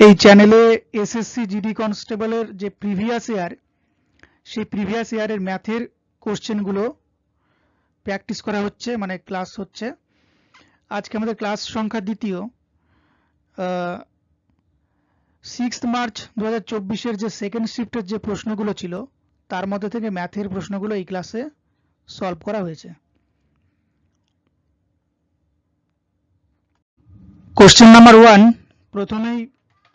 এই চ্যানেলে SSC GD কনস্টেবলের যে প্রিভিয়াস ইয়ার, সেই প্রিভিয়াস ইয়ারের ম্যাথের কোশ্চেনগুলো প্র্যাকটিস করা হচ্ছে, মানে ক্লাস হচ্ছে। আজকে আমাদের ক্লাস সংখ্যা দ্বিতীয়। 6 মার্চ 2024-এর যে সেকেন্ড শিফটের যে প্রশ্নগুলো ছিল, তার মধ্যে থেকে ম্যাথের প্রশ্নগুলো এই ক্লাসে সলভ করা হয়েছে। কোশ্চেন নাম্বার 1, প্রথমেই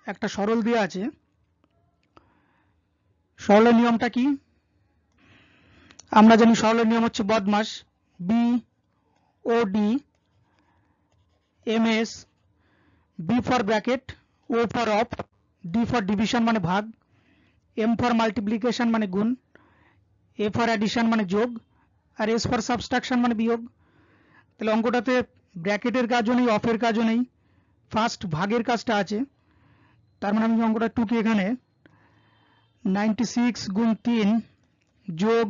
একটা সরল দেওয়া আছে। সরলের নিয়মটা কি? আমরা জানি সরলের নিয়ম হচ্ছে BODMAS, B O D M S, B for bracket, O for of, D for division মানে ভাগ, এম ফর মাল্টিপ্লিকেশন মানে গুণ, এ ফর অ্যাডিশন মানে যোগ, আর এস ফর সাবস্ট্রাকশন মানে বিয়োগ। তাহলে অঙ্কটাতে ব্র্যাকেটের কাজও নেই, অফের কাজও নেই, ফার্স্ট ভাগের কাজটা আছে। তার মানে আমি অঙ্কটা টুকে এখানে 96 গুণ 3 যোগ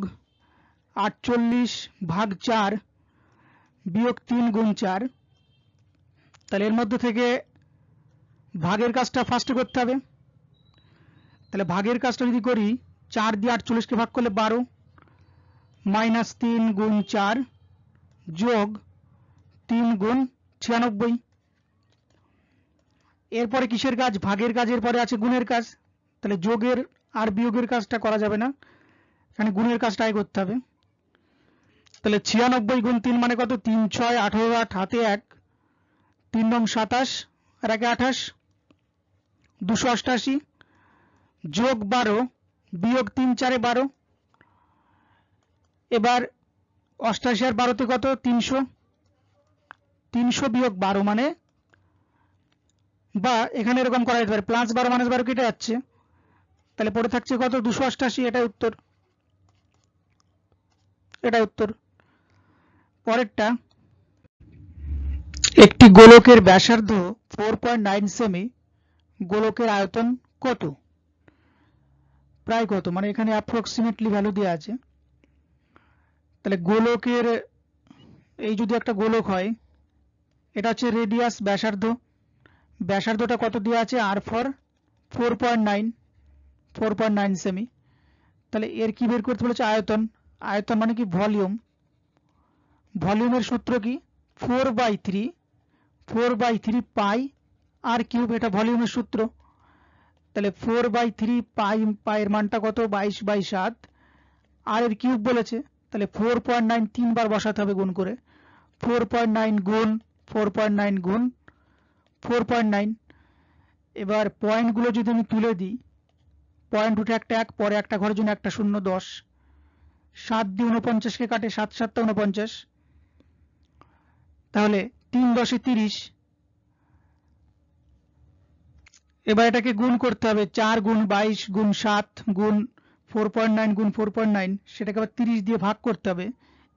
48 ভাগ 4 বিয়োগ 3 গুণ 4। তাহলে এর মধ্যে থেকে ভাগের কাজটা ফার্স্টে করতে হবে। তাহলে ভাগের কাজটা যদি করি, 4 দিয়ে 48কে ভাগ করলে 12, মাইনাস 3 গুণ 4 যোগ 3 গুণ 96। এরপরে কিসের কাজ? ভাগের কাজের পরে আছে গুণের কাজ। তাহলে যোগের আর বিয়োগের কাজটা করা যাবে না, এখানে গুণের কাজটাই করতে হবে। তাহলে 96 গুণ 3 মানে কত? 3 6 18 8 হাতে 1, 3 নং 27 আর 1 28, 288 যোগ 12 বিয়োগ 3 4 12। এবার 88 আর 12তে কত? 300, 300 বিয়োগ 12 মানে, বা এখানে এরকম করা যেতে পারে প্লাস 12 মাইনাস 12 কেটে যাচ্ছে, তাহলে পড়ে থাকছে কত? 288। এটাই উত্তর, এটাই উত্তর। পরেরটা, একটি গোলকের ব্যাসার্ধ 4.9 সেমি, গোলকের আয়তন কত? প্রায় কত, মানে এখানে অ্যাপ্রক্সিমেটলি ভ্যালু দেওয়া আছে। তাহলে গোলকের, এই যদি একটা গোলক হয়, এটা হচ্ছে রেডিয়াস, ব্যাসার্ধ, ব্যাসার্ধটা কত দেওয়া আছে? আর ফর 4.9 সেমি। তাহলে এর কি বের করতে বলেছে? আয়তন। আয়তন মানে কি? ভলিউম। ভলিউমের সূত্র কি? 4/3 পাই আর কিউব, এটা ভলিউমের সূত্র। তাহলে 4/3 পাইয়ের মানটা কত? 22/7। আর এর কিউব বলেছে, তাহলে 4.9 তিনবার বসাতে হবে গুণ করে। 4.9 গুণ 4.9 গুণ 4.9। এবার পয়েন্টগুলো যদি আমি তুলে দিই, পয়েন্ট উঠে একটা 1, পরে একটা ঘরের জন্য একটা 0, 10, 7 দিয়ে 49কে কাটে, 7 7 49, তাহলে 3 10 30। এবার এটাকে গুণ করতে হবে, 4 গুণ 22 গুণ 7 গুণ 4.9 গুণ 4.9, সেটাকে আবার 30 দিয়ে ভাগ করতে হবে।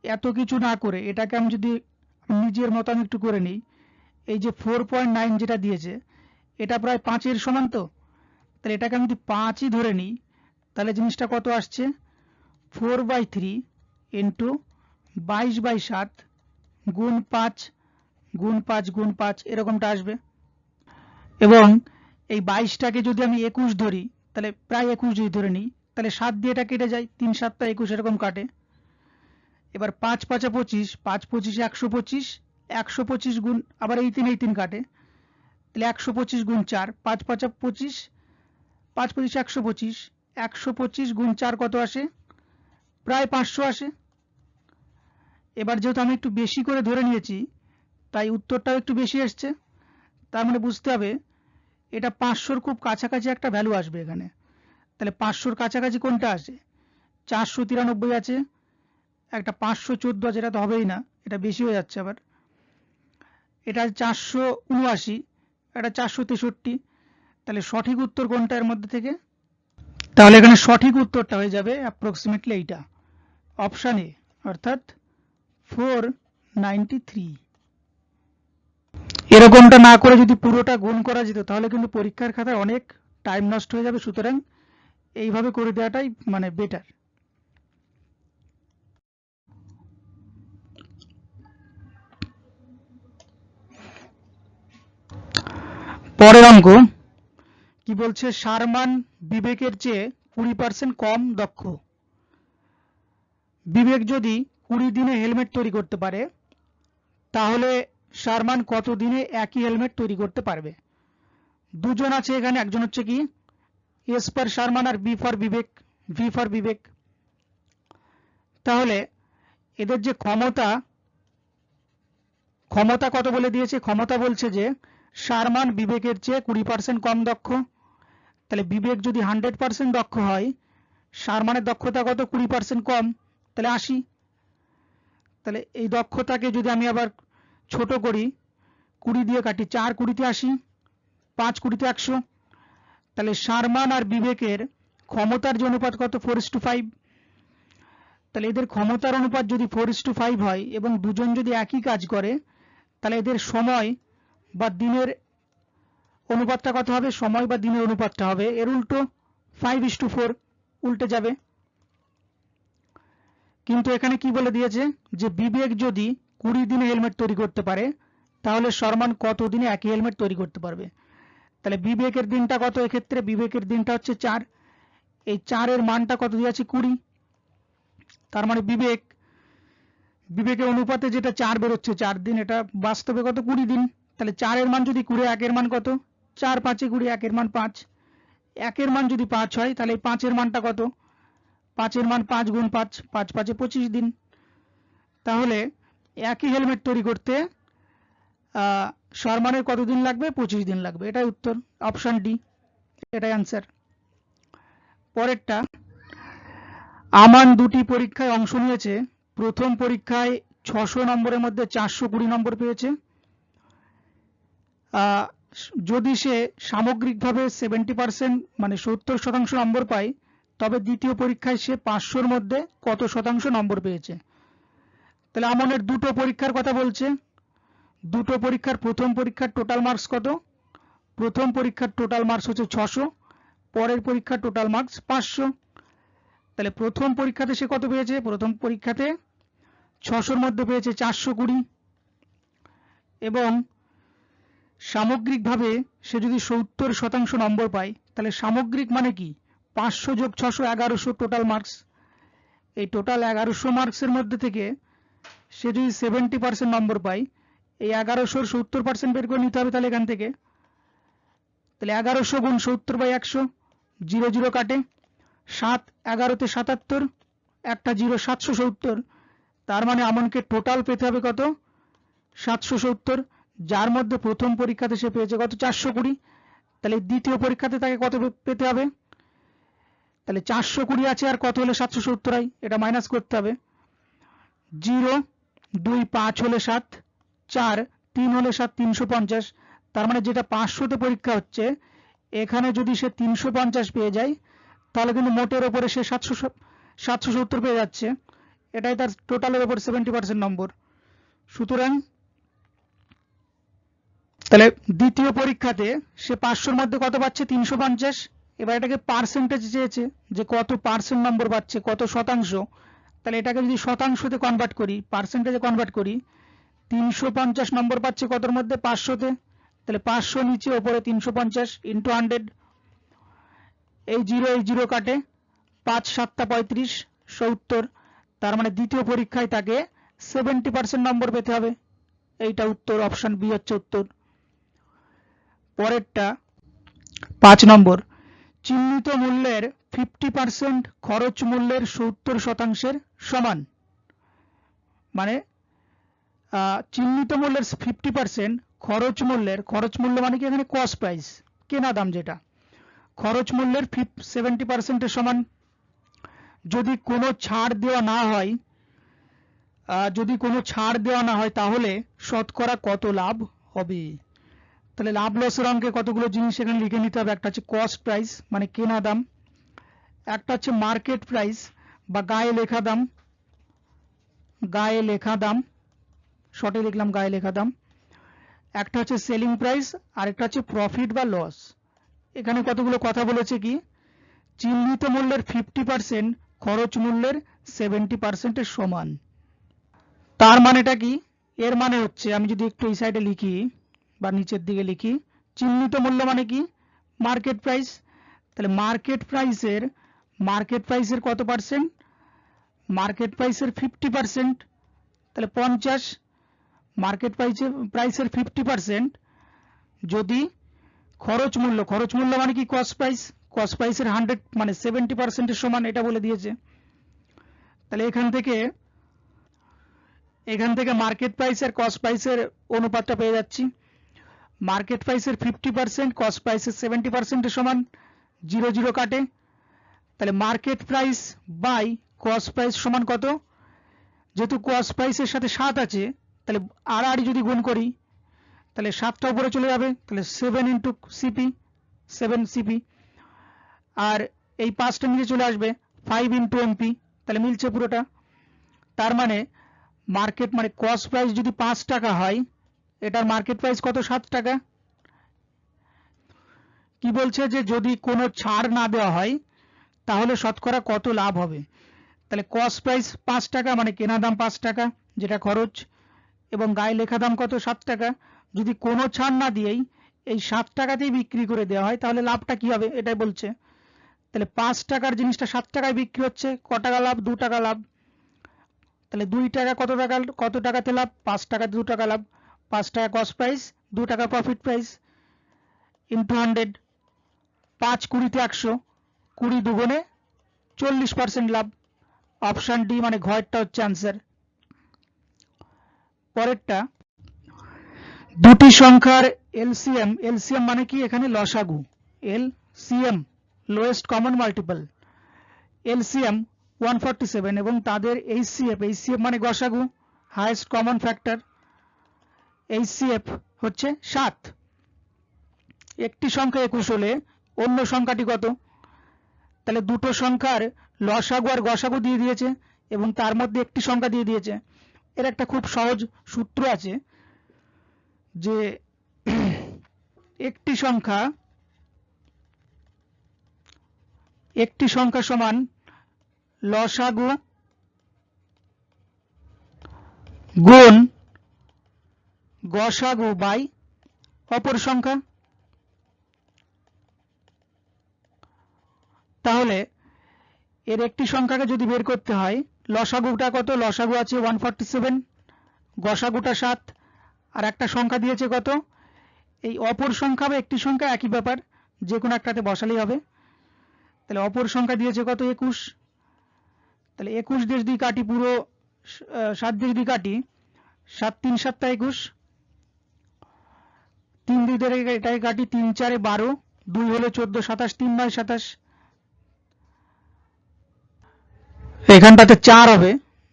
এত কিছু না করে এটাকে আমি যদি নিজের মতো আমি একটু করে নিই, এই যে 4.9 যেটা দিয়েছে, এটা প্রায় 5-এর সমান। তো তাহলে এটাকে আমি যদি 5ই ধরে নিই, তাহলে জিনিসটা কত আসছে? 4/3 ইন্টু 22/7 গুণ 5 গুণ 5 গুণ 5, এরকমটা আসবে। এবং এই 22টাকে যদি আমি 21 ধরি, তাহলে প্রায় 21 যদি ধরে নিই, তাহলে 7 দিয়ে এটা কেটে যায়, 3 7 21, এরকম কাটে। এবার 5 5 25, 5 25 125, 125 গুণ, আবার এই 3 কাটে, তাহলে 125 গুণ 4, 5 5 25, 5 25 125, 125 গুণ 4 কত আসে? প্রায় 500 আসে। এবার যেহেতু আমি একটু বেশি করে ধরে নিয়েছি, তাই উত্তরটাও একটু বেশি আসছে। তার মানে বুঝতে হবে এটা 500-র খুব কাছাকাছি একটা ভ্যালু আসবে এখানে। তাহলে 500-র কাছাকাছি কোনটা আসে? 493 আছে, একটা 514 আছে, এটা তো হবেই না, এটা বেশি হয়ে যাচ্ছে। আবার এটা 479, এটা 463। তাহলে সঠিক উত্তর কোনটা এর মধ্যে থেকে? তাহলে এখানে সঠিক উত্তরটা হয়ে যাবে অ্যাপ্রক্সিমেটলি এইটা, অপশান এ, অর্থাৎ 493। এরকমটা না করে যদি পুরোটা গুণ করা যেত, তাহলে কিন্তু পরীক্ষার খাতায় অনেক টাইম নষ্ট হয়ে যাবে। সুতরাং এইভাবে করে দেওয়াটাই মানে বেটার। পরের অঙ্ক, কি বলছে, সারমান বিবেকের চেয়ে 20% কম দক্ষ। বিবেক যদি 20 দিনে হেলমেট তৈরি করতে পারে, তাহলে সারমান কত দিনে একই হেলমেট তৈরি করতে পারবে? দুজন আছে এখানে, একজন হচ্ছে কি এস ফর সারমান আর B for Bibek, V for Bibek. তাহলে এদের যে ক্ষমতা কত বলে দিয়েছে, ক্ষমতা বলছে যে সারমান বিবেকের চেয়ে 20% কম দক্ষ। তাহলে বিবেক যদি 100% দক্ষ হয়, সারমানের দক্ষতা কত, 20% কম, তাহলে 80। তাহলে এই দক্ষতাকে যদি আমি আবার ছোট করি, 20 দিয়ে কাটি, 4 20 তে 80, 5 20 তে 100। তাহলে সারমান আর বিবেকের ক্ষমতার যে অনুপাত কত, 4:5। তাহলে এদের ক্ষমতার অনুপাত যদি 4:5 হয় এবং দুজন যদি একই কাজ করে, তাহলে এদের সময় বা দিনের অনুপাতটা কত হবে, সময় বা দিনের অনুপাতটা হবে এর উল্টো, 5:4 উল্টে যাবে। কিন্তু এখানে কি বলে দিয়েছে যে বিবেক যদি 20 দিনে হেলমেট তৈরি করতে পারে, তাহলে সারমান কত দিনে একই হেলমেট তৈরি করতে পারবে? তাহলে বিবেকের দিনটা কত, এক্ষেত্রে বিবেকের দিনটা হচ্ছে 4, এই 4 এর মানটা কত দিয়ে আছে, 20। তার মানে বিবেকের অনুপাতে যেটা 4 বেরোচ্ছে 4 দিন, এটা বাস্তবে কত, 20 দিন। তাহলে 4 এর মান যদি 20, 1 এর মান কত, 4 5 20, 1 এর মান 5, 1 এর মান যদি 5 হয়, তাহলে 5 এর মানটা কত, 5 এর মান 5 গুণ 5, 5 5 25 দিন। তাহলে একই হেলমেট তৈরি করতে সারমানের কত দিন লাগবে, 25 দিন লাগবে। এটাই উত্তর, অপশন ডি, এটাই অ্যান্সার। পরেরটা, আমান দুটি পরীক্ষায় অংশ নিয়েছে। প্রথম পরীক্ষায় 600 নম্বরের মধ্যে 420 নম্বর পেয়েছে। যদি সে সামগ্রিকভাবে 70% মানে 70% নম্বর পায়, তবে দ্বিতীয় পরীক্ষায় সে 500-র মধ্যে কত শতাংশ নম্বর পেয়েছে? তাহলে আমাদের দুটো পরীক্ষার কথা বলছে। দুটো পরীক্ষার, প্রথম পরীক্ষার টোটাল মার্কস কত? প্রথম পরীক্ষার টোটাল মার্কস হচ্ছে 600, পরের পরীক্ষার টোটাল মার্কস 500। তাহলে প্রথম পরীক্ষাতে সে কত পেয়েছে? প্রথম পরীক্ষাতে 600-র মধ্যে পেয়েছে 420। এবং সামগ্রিকভাবে সে যদি 70% নম্বর পায়, তাহলে সামগ্রিক মানে কি, 500 যোগ 600 1100 টোটাল মার্কস। এই টোটাল 1100 মার্কসের মধ্যে থেকে সে যদি 70% নম্বর পায়, এই 1100-র 70% বের করে নিতে হবে। তাহলে এখান থেকে, তাহলে 1100 গুণ 70/100, 0 0 কাটে, 7 11-তে 77, একটা 0, 770। তার মানে আমনকে টোটাল পেতে হবে কত, 770, যার মধ্যে প্রথম পরীক্ষাতে সে পেয়েছে কত, 420। তাহলে দ্বিতীয় পরীক্ষাতে তাকে কত পেতে হবে? তাহলে 420 আছে, আর কত হলে 770 হয়, এটা মাইনাস করতে হবে। 0 2 5 হলে 7, 4 3 হলে 7, 350। তার মানে যেটা 500-তে পরীক্ষা হচ্ছে, এখানে যদি সে 350 পেয়ে যায়, তাহলে কিন্তু মোটের ওপরে সে 770 পেয়ে যাচ্ছে। এটাই তার টোটালের ওপর 70% নম্বর। সুতরাং তাহলে দ্বিতীয় পরীক্ষাতে সে 500-র মধ্যে কত পাচ্ছে, 350। এবার এটাকে পার্সেন্টেজ চেয়েছে, যে কত পার্সেন্ট নম্বর পাচ্ছে, কত শতাংশ। তাহলে এটাকে যদি শতাংশতে কনভার্ট করি, পার্সেন্টেজে কনভার্ট করি, 350 নম্বর পাচ্ছে কতর মধ্যে, 500-তে। তাহলে 500 নিচে, ওপরে 350 ইন্টু 100। এই 0 কাটে, 5 7 35, 70। তার মানে দ্বিতীয় পরীক্ষায় তাকে 70% নম্বর পেতে হবে। এইটা উত্তর, অপশন বি হচ্ছে উত্তর। পরেরটা 5 নম্বর, চিহ্নিত মূল্যের 50% খরচ মূল্যের 70%-এর সমান। মানে চিহ্নিত মূল্যের 50% খরচ মূল্য মানে কি, এখানে কস্ট প্রাইস, কেনা দাম যেটা, খরচ মূল্যের 70%-এর সমান। যদি কোনো ছাড় দেওয়া না হয়, তাহলে শতকরা কত লাভ হবে? তাহলে লাভ লসের অঙ্কে কতগুলো জিনিস এখানে লিখে নিতে হবে। একটা হচ্ছে কস্ট প্রাইস মানে কেনা দাম, একটা হচ্ছে মার্কেট প্রাইস বা গায়ে লেখা দাম, শর্টে লিখলাম গায়ে লেখা দাম, একটা হচ্ছে সেলিং প্রাইস, আর একটা হচ্ছে প্রফিট বা লস। এখানে কতগুলো কথা বলেছে কি, চিহ্নিত মূল্যের 50% খরচ মূল্যের 70%-এর সমান। তার মানেটা কি, এর মানে হচ্ছে, আমি যদি একটু এই সাইডে লিখি বা নিচের দিকে লিখি, চিহ্নিত মূল্য মানে কি, মার্কেট প্রাইস। তাহলে মার্কেট প্রাইসের কত পার্সেন্ট? মার্কেট প্রাইসের 50%, তাহলে 50। মার্কেট প্রাইসের 50% যদি খরচ মূল্য মানে কি কস্ট প্রাইসের 100 মানে 70% এর সমান, এটা বলে দিয়েছে। তাহলে এখান থেকে মার্কেট প্রাইস আর কস্ট প্রাইসের অনুপাতটা পেয়ে যাচ্ছি। মার্কেট প্রাইসের 50% কস্ট প্রাইসের 70% এর সমান, 0 0 কাটে। তাহলে market price by cost price সমান কত? যেহেতু কস্ট প্রাইসের সাথে 7 আছে, তাহলে আড়াআড়ি যদি গুণ করি তাহলে 7টা উপরে চলে যাবে, তাহলে 7 ইন্টু সিপি, 7 সিপি। আর এই 5টা নিচে চলে আসবে, 5 ইন্টু এমপি, তাহলে মিলছে পুরোটা। তার মানে মার্কেট মানে কস্ট প্রাইস যদি 5 টাকা হয়, এটার মার্কেট প্রাইস কত? 7 টাকা। কি বলছে যে যদি কোনো ছাড় না দেওয়া হয় তাহলে শতকরা কত লাভ হবে? তাহলে কস্ট প্রাইস 5 টাকা মানে কেনা দাম 5 টাকা যেটা খরচ, এবং গায়ে লেখা দাম কত? 7 টাকা। যদি কোনো ছাড় না দিয়েই এই 7 টাকাতেই বিক্রি করে দেওয়া হয় তাহলে লাভটা কি হবে এটাই বলছে। তাহলে 5 টাকার জিনিসটা 7 টাকায় বিক্রি হচ্ছে, ক টাকা লাভ? 2 টাকা লাভ। তাহলে 2 টাকা কত টাকাতে লাভ? 5 টাকাতে 2 টাকা লাভ। 5 টাকা কস্ট প্রাইস, 2 টাকা প্রফিট প্রাইস, ইন্টু 100। 5 20 100, 20 দুগুণে 40% লাভ। অপশন ডি মানে ঘরটা হচ্ছে আনসার। পরেরটা, দুটি সংখ্যার এলসিএম মানে কি? এখানে লসাগু, LCM lowest common multiple, LCM 147 এবং তাদের এইচসিএফ মানে গসাগু হাইয়েস্ট কমন ফ্যাক্টর, এইচসিএফ হচ্ছে 7। একটি সংখ্যা 21 হলে অন্য সংখ্যাটি কত? তাহলে দুটো সংখ্যার লসাগু আর গসাগু দিয়ে দিয়েছে এবং তার মধ্যে একটি সংখ্যা দিয়ে দিয়েছে। এর একটা খুব সহজ সূত্র আছে যে একটি সংখ্যা সমান লসাগু গুণ গসাগু বাই অপর সংখ্যা। তাহলে এর একটি সংখ্যাকে যদি বের করতে হয়, লসাগুটা কত? লসাগু আছে 147, গসাগুটা 7, আর একটা সংখ্যা দিয়েছে কত? এই অপর সংখ্যা বা একটি সংখ্যা একই ব্যাপার, যে কোনো একটাতে বসালেই হবে। তাহলে অপর সংখ্যা দিয়েছে কত? 21। তাহলে 21 দিয়ে যদি কাটি, পুরো 7 দিয়ে যদি কাটি, 7 3 7 21, 3 দিয়ে এটাকে কাটি, 3 4 12, 2 হলো 14, 27, 3 9 27। এখানটাতে 4 হবে,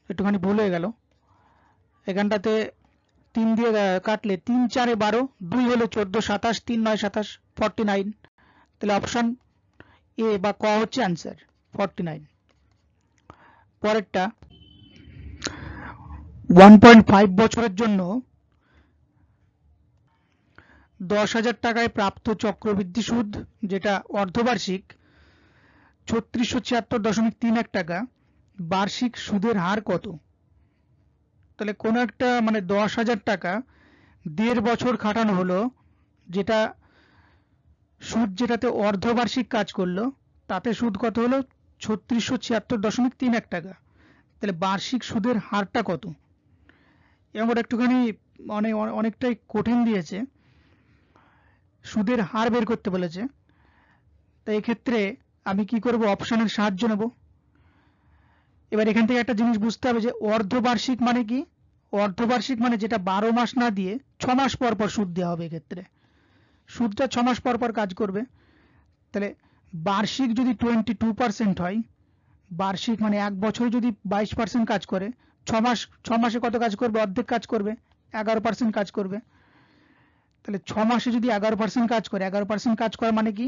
একটুখানি ভুল হয়ে গেল। এখানটাতে 3 দিয়ে কাটলে 3 4 12, 2 হলো 14, 27, 3 9 27, 49। তাহলে অপশন এ বা ক হচ্ছে আনসার, 49। পরেরটা, 1.5 বছরের জন্য 10,000 টাকায় প্রাপ্ত চক্রবৃদ্ধি সুদ যেটা অর্ধবার্ষিক 3676.31 টাকা, বার্ষিক সুদের হার কত? তাহলে কোনো একটা মানে 10,000 টাকা 1.5 বছর খাটানো হলো, যেটা সুদ যেটাতে অর্ধবার্ষিক কাজ করলো, তাতে সুদ কত হলো? 3676.31 টাকা। তাহলে বার্ষিক সুদের হারটা কত? এবং ওটা একটুখানি অনেকটাই কঠিন দিয়েছে, সুদের হার বের করতে বলেছে। তাই এক্ষেত্রে আমি কি করব? অপশনের সাহায্য নেব। এবার এখান থেকে একটা জিনিস বুঝতে হবে যে অর্ধবার্ষিক মানে কি? অর্ধবার্ষিক মানে যেটা 12 মাস না দিয়ে 6 মাস পর পর সুদ দেওয়া হবে। এক্ষেত্রে সুদটা 6 মাস পর পর কাজ করবে। তাহলে বার্ষিক যদি 22% হয়, বার্ষিক মানে এক বছর যদি 22% কাজ করে, 6 মাসে কত কাজ করবে? অর্ধেক কাজ করবে, 11% কাজ করবে। তাহলে 6 মাসে যদি 11% কাজ করে, 11% কাজ করে মানে কি?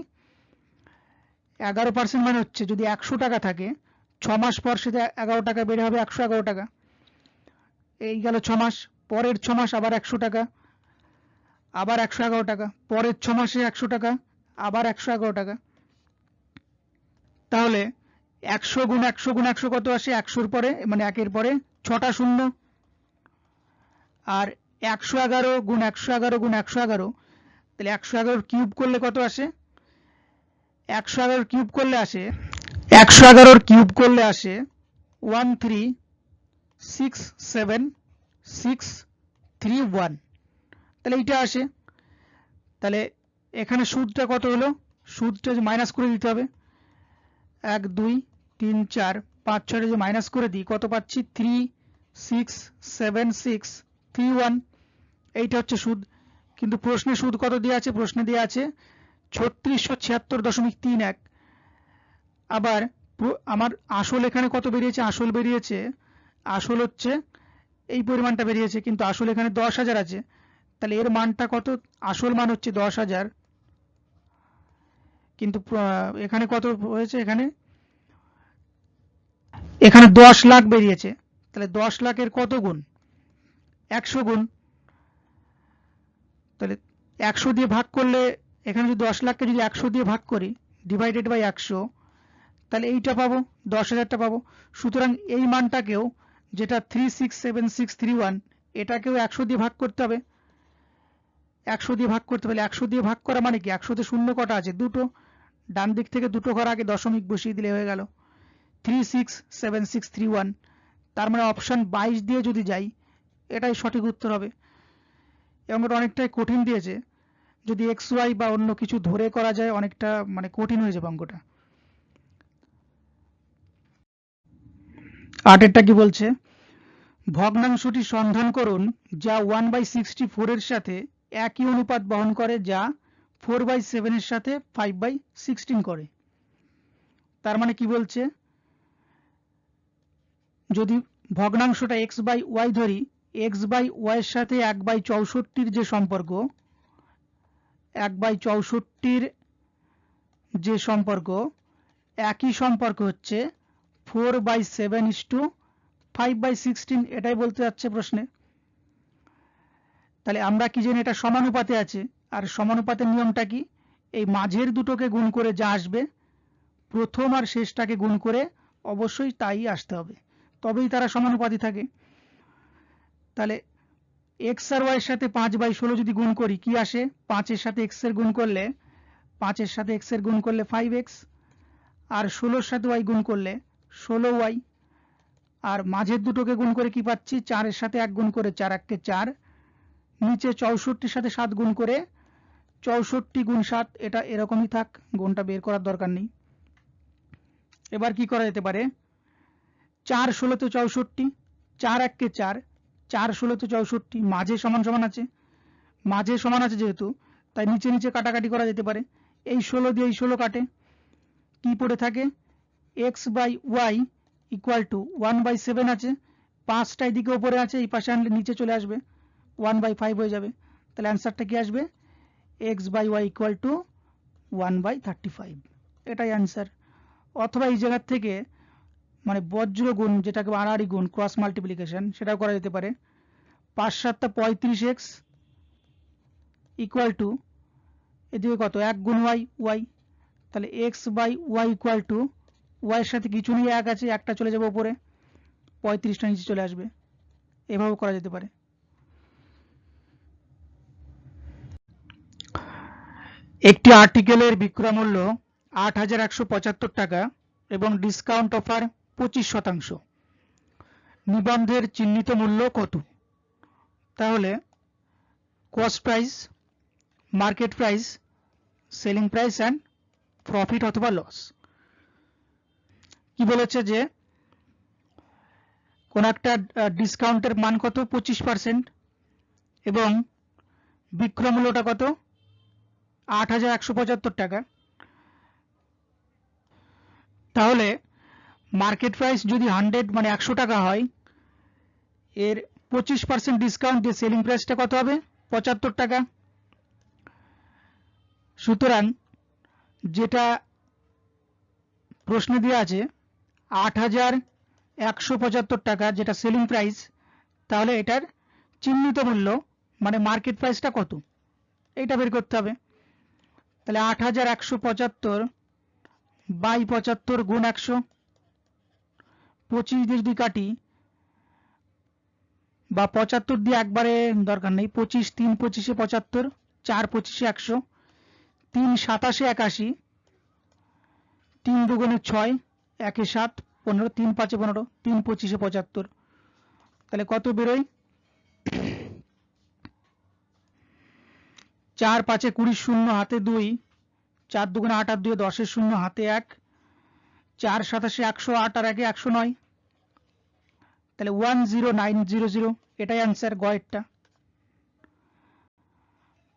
11% মানে হচ্ছে যদি 100 টাকা থাকে, 6 মাস পর সেটা 11 টাকা বেড়ে হবে 111 টাকা। এই গেল 6 মাস, পরের 6 মাস আবার 100 টাকা, আবার 111 টাকা, পরের 6 মাসে 100 টাকা, আবার 111 টাকা। তাহলে 100 গুণ 100 গুণ 100 কত আসে? 100-র পরে মানে 1-এর পরে 6টা শূন্য, আর 111 গুণ 111 গুণ 111, তাহলে 111 কিউব করলে কত আসে? 111 কিউব করলে আসে 111 কিউব করলে আসে 1367631। তাহলে এইটা আসে। তাহলে এখানে সুদটা কত হলো, সুদটা যে মাইনাস করে দিতে হবে, 1 2 3 4 5 6 যে মাইনাস করে দিই কত পাচ্ছি 367631। এইটা হচ্ছে সুদ। কিন্তু প্রশ্নে সুদ কত দেওয়া আছে, প্রশ্নে দেওয়া আছে 3676.31। আবার আমার আসল এখানে কত বেরিয়েছে, আসল বেরিয়েছে, আসল হচ্ছে এই পরিমাণটা বেরিয়েছে, কিন্তু আসল এখানে 10,000 আছে। তাহলে এর মানটা কত, আসল মান হচ্ছে 10,000, কিন্তু এখানে কত হয়েছে, এখানে 10 লাখ বেরিয়েছে। তাহলে 10 লাখের কত গুণ, 100 গুণ। তাহলে 100 দিয়ে ভাগ করলে, এখানে যদি 10 লাখকে যদি 100 দিয়ে ভাগ করি ডিভাইডেড বাই 100, তাহলে এইটা পাবো, 10,000টা পাবো। সুতরাং এই মানটাকেও, যেটা 367631, এটাকেও 100 দিয়ে ভাগ করতে হবে। 100 দিয়ে ভাগ করতে পারলে, 100 দিয়ে ভাগ করা মানে কি, 100তে শূন্য কটা আছে, দুটো। ডান দিক থেকে দুটো ঘর আগে দশমিক বসিয়ে দিলে হয়ে গেল 367631। তার মানে অপশন 22 দিয়ে যদি যাই, এটাই সঠিক উত্তর হবে। এবং এটা অনেকটাই কঠিন দিয়েছে, যদি এক্স ওয়াই বা অন্য কিছু ধরে করা যায় অনেকটা মানে কঠিন হয়ে যাবে অঙ্কটা। আটেরটা কি বলছে, ভগ্নাংশটি সন্ধান করুন যা 1/64 এর সাথে একই অনুপাত বহন করে, যা 4/7 এর সাথে 5/16 করে। তার মানে কি বলছে, যদি ভগ্নাংশটা x বাই ওয়াই ধরি, x বাই ওয়াই এর সাথে 1/64 যে সম্পর্ক, 1/64 যে সম্পর্ক, একই সম্পর্ক হচ্ছে 4/7:5/16, এটাই বলতে যাচ্ছে প্রশ্নে। তাহলে আমরা কি জানি, এটা সমানুপাতে আছে, আর সমানুপাতের নিয়মটা কি, এই মাঝের দুটোকে গুণ করে যা আসবে, প্রথম আর শেষটাকে গুণ করে অবশ্যই তাই আসতে হবে, তবেই তারা সমানুপাতি থাকে। তাহলে এক্স আর ওয়াই এর সাথে 5/16 যদি গুণ করি কি আসে, 5 এর সাথে এক্স এর গুণ করলে, 5 এর সাথে এক্স এর গুণ করলে 5x, আর 16 এর সাথে ওয়াই গুণ করলে 16y, আর মাঝের দুটোকে গুণ করে কি পাচ্ছি, 4 এর সাথে 1 গুণ করে 4 1 4, নিচে 64 সাথে 7 গুণ করে 64 গুণ 7, এটা এরকমই থাক, গুণটা বের করার দরকার নেই। এবার কি করা যেতে পারে, 4 16 তে 64, 4 1 4, 4 16 তে 64, মাঝে সমান সমান আছে, মাঝে সমান আছে যেহেতু, তাই নিচে নিচে কাটাকাটি করা যেতে পারে। এই 16 দিয়ে এই 16 কাটে, কি পড়ে থাকে, x by Y equal to 1/7 আছে, 5টা এদিকে উপরে আছে, এই পাশে আনলে নিচে চলে আসবে, 1/5 হয়ে যাবে। তাহলে অ্যান্সারটা কি আসবে, x by Y equal to 1/35, এটাই অ্যান্সার। অথবা এই জায়গার থেকে মানে বজ্র গুণ, যেটাকে আড়াআড়ি গুণ, ক্রস মাল্টিপ্লিকেশন, সেটাও করা যেতে পারে। 5 7 35x ইকুয়াল টু, এদিকে কত, 1 গুণ ওয়াই, ওয়াই, তাহলে x by Y equal to, ওয়াইয়ের সাথে কিছু নিয়ে 1 আছে, একটা চলে যাবে উপরে, 35টা নিচে চলে আসবে, এভাবেও করা যেতে পারে। একটি আর্টিকেলের বিক্রয় মূল্য 8,175 টাকা এবং ডিসকাউন্ট অফার 25%। নিবন্ধের চিহ্নিত মূল্য কত? তাহলে cost price, market price, selling price and profit অথবা লস। কি বলেছে যে কোন একটা ডিসকাউন্টের মান কত, 25%, এবং বিক্রয় মূল্যটা কত, 8,175 টাকা। তাহলে মার্কেট প্রাইস যদি 100 মানে 100 টাকা হয়, এর 25% ডিসকাউন্ট দিয়ে সেলিং প্রাইসটা কত হবে, 75 টাকা। সুতরাং যেটা প্রশ্নে দেওয়া আছে 8,175 টাকা যেটা সেলিং প্রাইস, তাহলে এটার চিহ্নিত মূল্য মানে মার্কেট প্রাইসটা কত, এটা বের করতে হবে। তাহলে 8,175 বাই 75 গুণ 100, 25 দিয়ে যদি কাটি বা 75 দিয়ে একবারে দরকার নেই, 25 3 25 75, 4 25 100, 3 27 81, তিন দুগুণে 6, একে 7, 15, 3 5 15, 3 25 75, তাহলে কত বেরোয়? 4 5 20 শূন্য হাতে 2, 4 দুগুণে 8 আর 2 10 শূন্য হাতে 1, 4 27 108 আর 1 109, তাহলে 10900, এটাই অ্যান্সার গয়েরটা।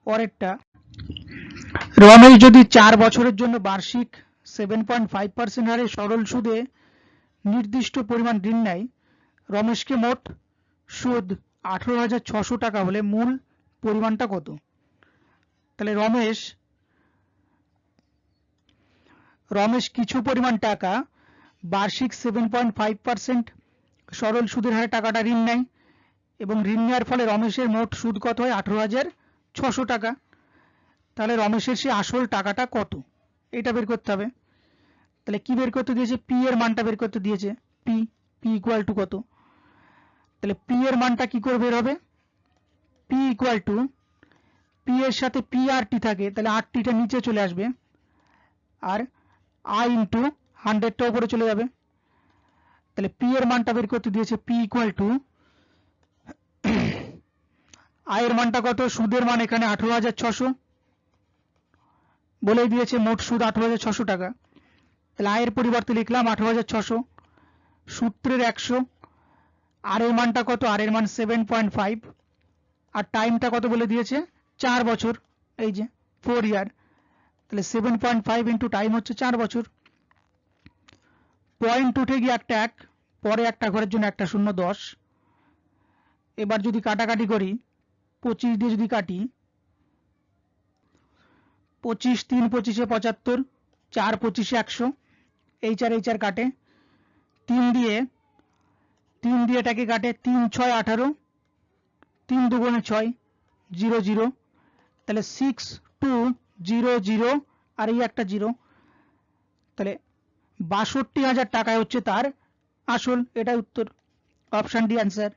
পরেরটা, রমেশ যদি 4 বছরের জন্য বার্ষিক 7.5% হারে সরল সুদে নির্দিষ্ট পরিমাণ ঋণ নেয়, রমেশকে মোট সুদ 18,600 টাকা হলে মূল পরিমাণটা কত? তাহলে রমেশ কিছু পরিমাণ টাকা বার্ষিক 7.5% সরল সুদের হারে টাকাটা ঋণ নেয় এবং ঋণ নেওয়ার ফলে রমেশের মোট সুদ কত হয়? 18,600 টাকা। তাহলে রমেশের সে আসল টাকাটা কত, এটা বের করতে হবে। তাহলে কি বের করতে দিয়েছে? পি এর মানটা বের করতে দিয়েছে। পি ইকুয়াল টু কত? তাহলে পি এর মানটা কি করে বের হবে? পি ইকুয়াল টু, পি এর সাথে পি আর টি থাকে, তাহলে আর টিটা নিচে চলে আসবে আর আই ইন্টু 100টা উপরে চলে যাবে। তাহলে পি এর মানটা বের করতে দিয়েছে। পি ইকুয়াল টু, আয়ের মানটা কত? সুদের মান এখানে 18,600 বলেই দিয়েছে, মোট সুদ 18,600 টাকা। তাহলে আয়ের পরিবর্তে লিখলাম 18,600, সূত্রের 100, আর এর মানটা কত? আর এর মান 7.5, আর টাইমটা কত বলে দিয়েছে? 4 বছর, এই যে 4 ইয়ার। তাহলে 7.5 ইন্টু টাইম হচ্ছে 4 বছর। পয়েন্ট উঠে গিয়ে একটা 1, পরে একটা ঘরের জন্য একটা 0 10। এবার যদি কাটাকাটি করি, 25 দিয়ে যদি কাটি, 25 3 25 75, 4 25 100, এই 4 কাটে, 3 দিয়ে এটাকে কাটে, 3 6 18, 3 দুগুণে 6 0 0, তাহলে 6 2 0 0 আর এই একটা 0, তাহলে 62,000 টাকায় হচ্ছে তার আসল। এটাই উত্তর, অপশন ডি অ্যান্সার।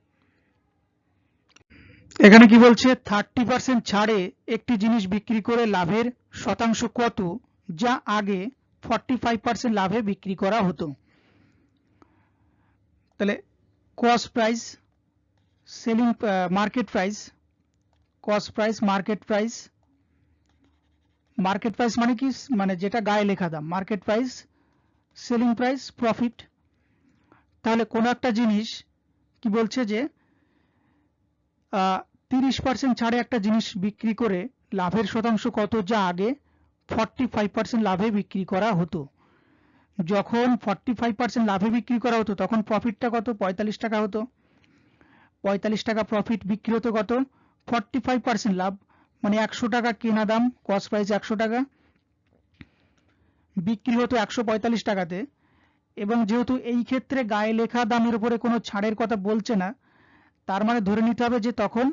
এখানে কি বলছে? 30% ছাড়ে একটি জিনিস বিক্রি করে লাভের শতাংশ কত, যা আগে 45% লাভে বিক্রি করা হতো? তাহলে cost price, selling market price, cost price, market price. Market price মানে কি? মানে যেটা গায়ে লেখা দাম, market price, selling price, profit. তাহলে কোন একটা জিনিস কি বলছে যে 30% ছাড়ে একটা জিনিস বিক্রি করে লাভের শতাংশ কত, যা আগে 45% লাভে বিক্রি করা হতো? যখন 45% লাভে বিক্রি করা হতো তখন প্রফিটটা কত? 45 টাকা হতো। 45 টাকা প্রফিট, বিক্রি হতো কত? 45% লাভ, মানে 100 টাকা কেনা দাম, কস্ট প্রাইস 100 টাকা, বিক্রি হতো 145 টাকাতে। এবং যেহেতু এই ক্ষেত্রে গায়ে লেখা দামের উপরে কোনো ছাড়ের কথা বলছে না, তার মানে ধরে নিতে হবে যে তখন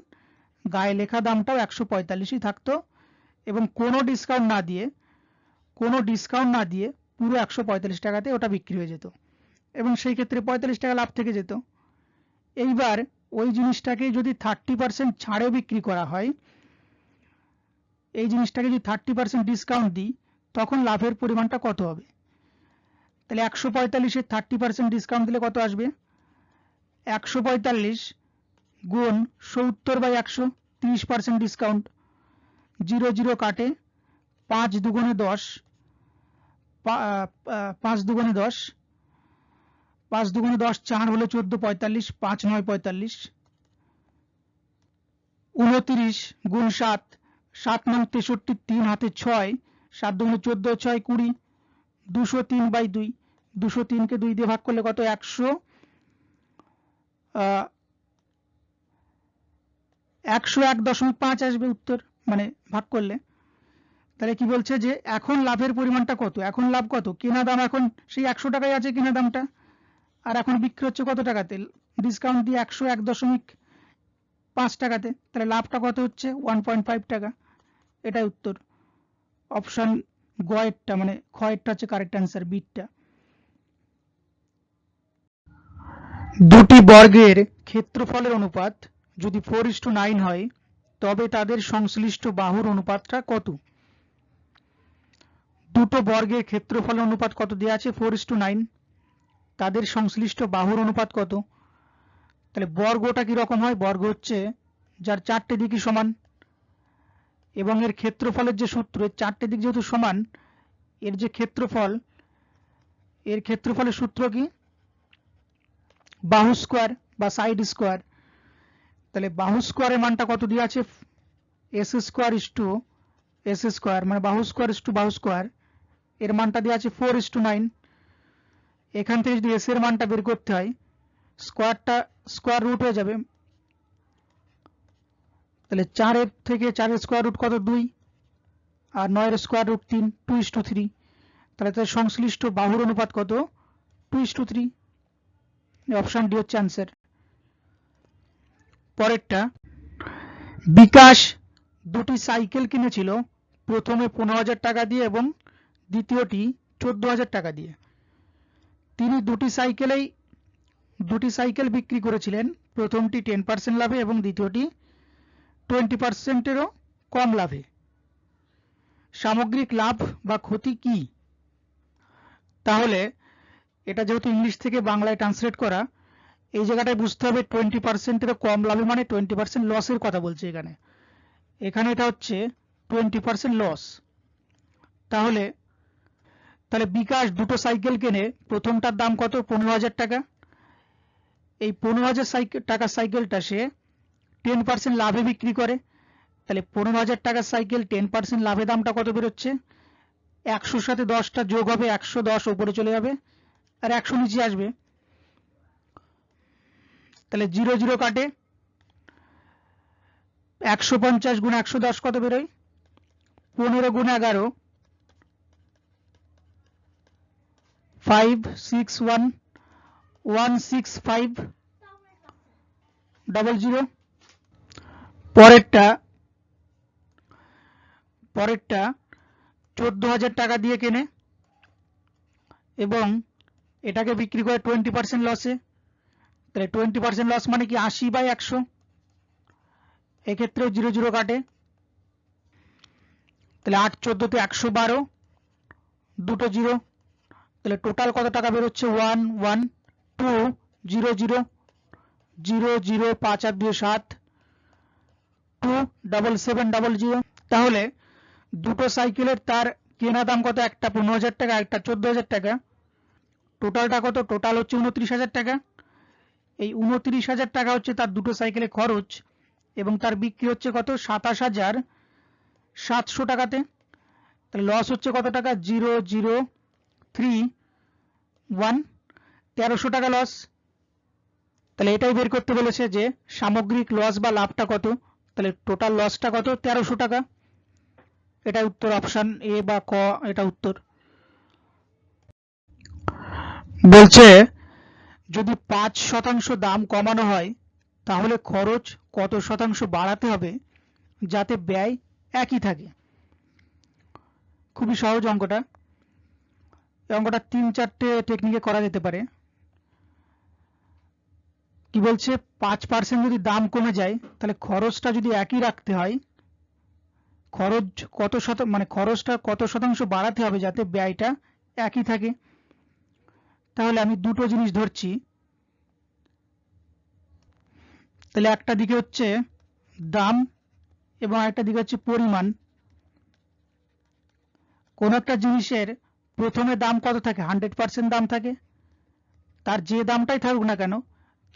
গায়ে লেখা দামটাও 145ই থাকতো এবং কোনো ডিসকাউন্ট না দিয়ে পুরো 145 টাকাতে ওটা বিক্রি হয়ে যেত এবং সেই ক্ষেত্রে 45 টাকা লাভ থেকে যেত। এইবার ওই জিনিসটাকে যদি 30% ছাড়ে বিক্রি করা হয়, এই জিনিসটাকে যদি 30% ডিসকাউন্ট দিই, তখন লাভের পরিমাণটা কত হবে? তাহলে 145-এর 30% ডিসকাউন্ট দিলে কত আসবে? 145 গুণ 70/100, 30% ডিসকাউন্ট, 0 0 কাটে, 5 দুগুণে 10, 5 দুগুণে 10, 5 দুগুণে 10 4 হলে 14 45, 5 9 45, 29 গুণ 7, 7 9 63, 3 হাতে 6, 7 দুগুণে 14 6 20, 203/2, 203কে 2 দিয়ে ভাগ করলে কত? 101.5 আসবে উত্তর, মানে ভাগ করলে। তাহলে কি বলছে যে এখন লাভের পরিমাণটা কত? এখন লাভ কত? কেনা দাম এখন সেই 100 টাকায় আছে কেনা দামটা, আর এখন বিক্রি হচ্ছে কত টাকাতে? ডিসকাউন্ট দিয়ে 101.5 টাকাতে। তাহলে লাভটা কত হচ্ছে? 1.5 টাকা। এটাই উত্তর, অপশন গয়েরটা মানে খয়েরটা হচ্ছে কারেক্ট অ্যান্সার, বিটটা। দুটি বর্গের ক্ষেত্রফলের অনুপাত যদি 4:9 হয়, তবে তাদের সংশ্লিষ্ট বাহুর অনুপাতটা কত? দুটো বর্গের ক্ষেত্রফলের অনুপাত কত দেওয়া আছে 4:9, তাদের সংশ্লিষ্ট বাহুর অনুপাত কত। তাহলে বর্গটা কিরকম হয়, বর্গ হচ্ছে যার চারটে দিকই সমান এবং এর ক্ষেত্রফলের যে সূত্র, এর চারটে দিক যেহেতু সমান, এর যে ক্ষেত্রফল, এর ক্ষেত্রফলের সূত্র কি বাহু স্কোয়ার বা সাইড স্কোয়ার। তাহলে বাহু স্কোয়ারের মানটা কত দেওয়া আছে S square is to S square, মানে বাহু স্কোয়ার ইস টু বাহু স্কোয়ার, এর মানটা দেওয়া আছে 4:9। এখান থেকে যদি এস এর মানটা বের করতে হয়, স্কোয়ারটা স্কোয়ার রুট হয়ে যাবে, তাহলে 4 থেকে 4 স্কোয়ার রুট কত 2, আর 9 স্কোয়ার রুট 3, 2:3। তাহলে তার সংশ্লিষ্ট বাহুর অনুপাত কত 2:3। অপশন ডি হচ্ছে অ্যান্সার। পরেরটা, বিকাশ দুটি সাইকেল কিনেছিল, প্রথমে 15,000 টাকা দিয়ে এবং দ্বিতীয়টি 14,000 টাকা দিয়ে। তিনি দুটি সাইকেল বিক্রি করেছিলেন, প্রথমটি 10% লাভে এবং দ্বিতীয়টি 20%-এরও কম লাভে। সামগ্রিক লাভ বা ক্ষতি কি। তাহলে এটা যেহেতু ইংলিশ থেকে বাংলায় ট্রান্সলেট করা, এই জায়গাটায় বুঝতে হবে 20%-এরও কম লাভে মানে 20% লসের কথা বলছে এখানে। এখানে এটা হচ্ছে 20% লস। তাহলে বিকাশ দুটো সাইকেল কেনে, প্রথমটার দাম কত 15,000 টাকা। এই 15,000 টাকার সাইকেলটা সে 10% লাভে বিক্রি করে। তাহলে 15,000 টাকার সাইকেল 10% লাভে দামটা কত বেরোচ্ছে, 100 সাথে 10টা যোগ হবে, 110 উপরে চলে যাবে আর 100 নিচে আসবে। তাহলে 0 0 কাটে, 150 গুণ 110 কত বেরোয় 15 গুণ 11, 561,165,00। পরেরটা 14,000 টাকা দিয়ে কেনে এবং এটাকে বিক্রি করে 20% লসে। তাহলে 20% লস মানে কি 80/100, এক্ষেত্রেও 0 0 কাটে। তাহলে 8 14 তে 112, দুটো 0, তাহলে টোটাল কত টাকা বেরোচ্ছে 112,000,000, 5 আর 2 7, 27700। তাহলে দুটো সাইকেলের তার কেনা দাম কত, একটা 15,000 টাকা, একটা 14,000 টাকা। টোটালটা কত, টোটাল হচ্ছে 29,000 টাকা। এই 29,000 টাকা হচ্ছে তার দুটো সাইকেলে খরচ এবং তার বিক্রি হচ্ছে কত 27,700 টাকাতে। তাহলে লস হচ্ছে কত টাকা 0,031, 1300 টাকা লস। তাহলে এটাই বের করতে বলেছে যে সামগ্রিক লস বা লাভটা কত। তাহলে টোটাল লসটা কত 1300 টাকা। এটা উত্তর, অপশন এ বা ক এটা উত্তর। বলছে যদি 5% দাম কমানো হয় তাহলে খরচ কত শতাংশ বাড়াতে হবে যাতে ব্যয় একই থাকে। খুবই সহজ অঙ্কটা, এই অঙ্কটা 3-4টে টেকনিকে করা যেতে পারে। কি বলছে 5% যদি দাম কমে যায় তাহলে খরচটা যদি একই রাখতে হয়, খরচটা কত শতাংশ বাড়াতে হবে যাতে ব্যয়টা একই থাকে। তাহলে আমি দুটো জিনিস ধরছি, তাহলে একটা দিকে হচ্ছে দাম এবং আরেকটা দিকে হচ্ছে পরিমাণ। কোন একটা জিনিসের প্রথমে দাম কত থাকে 100% দাম থাকে, তার যে দামটাই থাকুক না কেন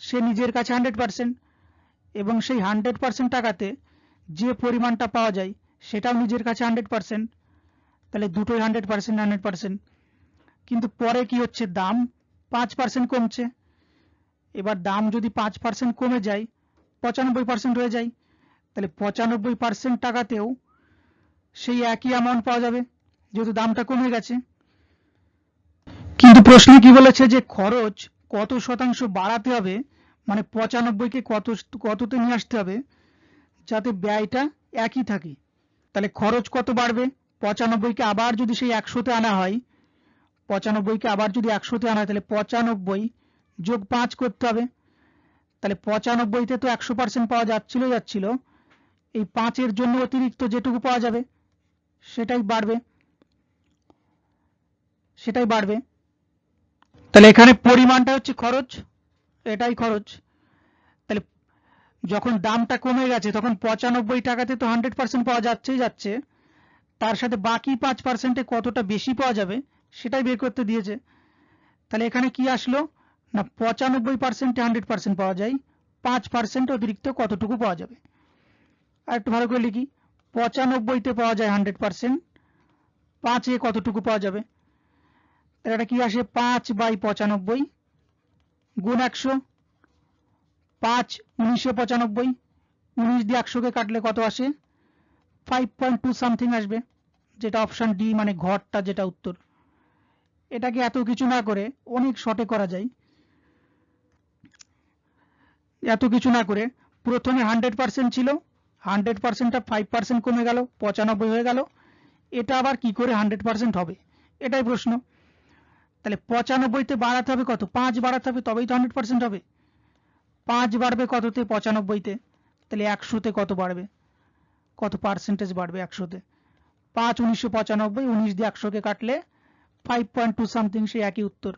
সে নিজের কাছে 100%, এবং সেই 100% টাকাতে যে পরিমাণটা পাওয়া যায় সেটাও নিজের কাছে 100%। তাহলে দুটোই 100%। কিন্তু পরে কি হচ্ছে দাম 5% কমছে। এবার দাম যদি 5% কমে যায় 95% হয়ে যায়, তাহলে 95% টাকাতেও সেই একই অ্যামাউন্ট পাওয়া যাবে যেহেতু দামটা কমে গেছে। কিন্তু প্রশ্নে কি বলেছে যে খরচ কত শতাংশ বাড়াতে হবে, মানে 95কে কততে নিয়ে আসতে হবে যাতে ব্যয়টা একই থাকে। তাহলে খরচ কত বাড়বে, 95কে আবার যদি সেই 100তে আনা হয়, 95কে আবার যদি 100তে আনা হয় তাহলে 95 যোগ 5 করতে হবে। তাহলে 95তে তো 100% পাওয়া যাচ্ছিল, এই 5-এর জন্য অতিরিক্ত যেটুকু পাওয়া যাবে সেটাই বাড়বে। সেটাই বাড়বে। তাহলে এখানে পরিমাণটা হচ্ছে খরচ, এটাই খরচ। তাহলে যখন দামটা কমে গেছে তখন 95 টাকাতে তো 100% পাওয়া যাচ্ছে, তার সাথে বাকি 5%-এ কতটা বেশি পাওয়া যাবে সেটাই বের করতে দিয়েছে। তাহলে এখানে কি আসলো না 95%-এ 100% পাওয়া যায়, 5% অতিরিক্ত কতটুকু পাওয়া যাবে। আর একটু ভালো করে লিখি, 95-তে পাওয়া যায় 100%, 5-এ কতটুকু পাওয়া যাবে। তাহলে এটা কি আসে 5/95 গুণ 100, 5 1995, 19 দিয়ে 100-কে কাটলে কত আসে 5.2 সামথিং আসবে, যেটা অপশন ডি মানে ঘরটা যেটা উত্তর। এটাকে এত কিছু না করে অনেক শর্টে করা যায়। এত কিছু না করে প্রথমে 100% ছিল, 100%টা 5% কমে গেল, 95 হয়ে গেল। এটা আবার কি করে 100% হবে, এটাই প্রশ্ন। তাহলে 95-তে বাড়াতে হবে কত, 5 বাড়াতে হবে, তবেই তো 100% হবে। 5 বাড়বে কততে, 95-তে, তাহলে 100-তে কত বাড়বে, কত পার্সেন্টেজ বাড়বে 100-তে। 5 1995, 19 দিয়ে 100-কে কাটলে 5.2 সামথিং, সেই একই উত্তর।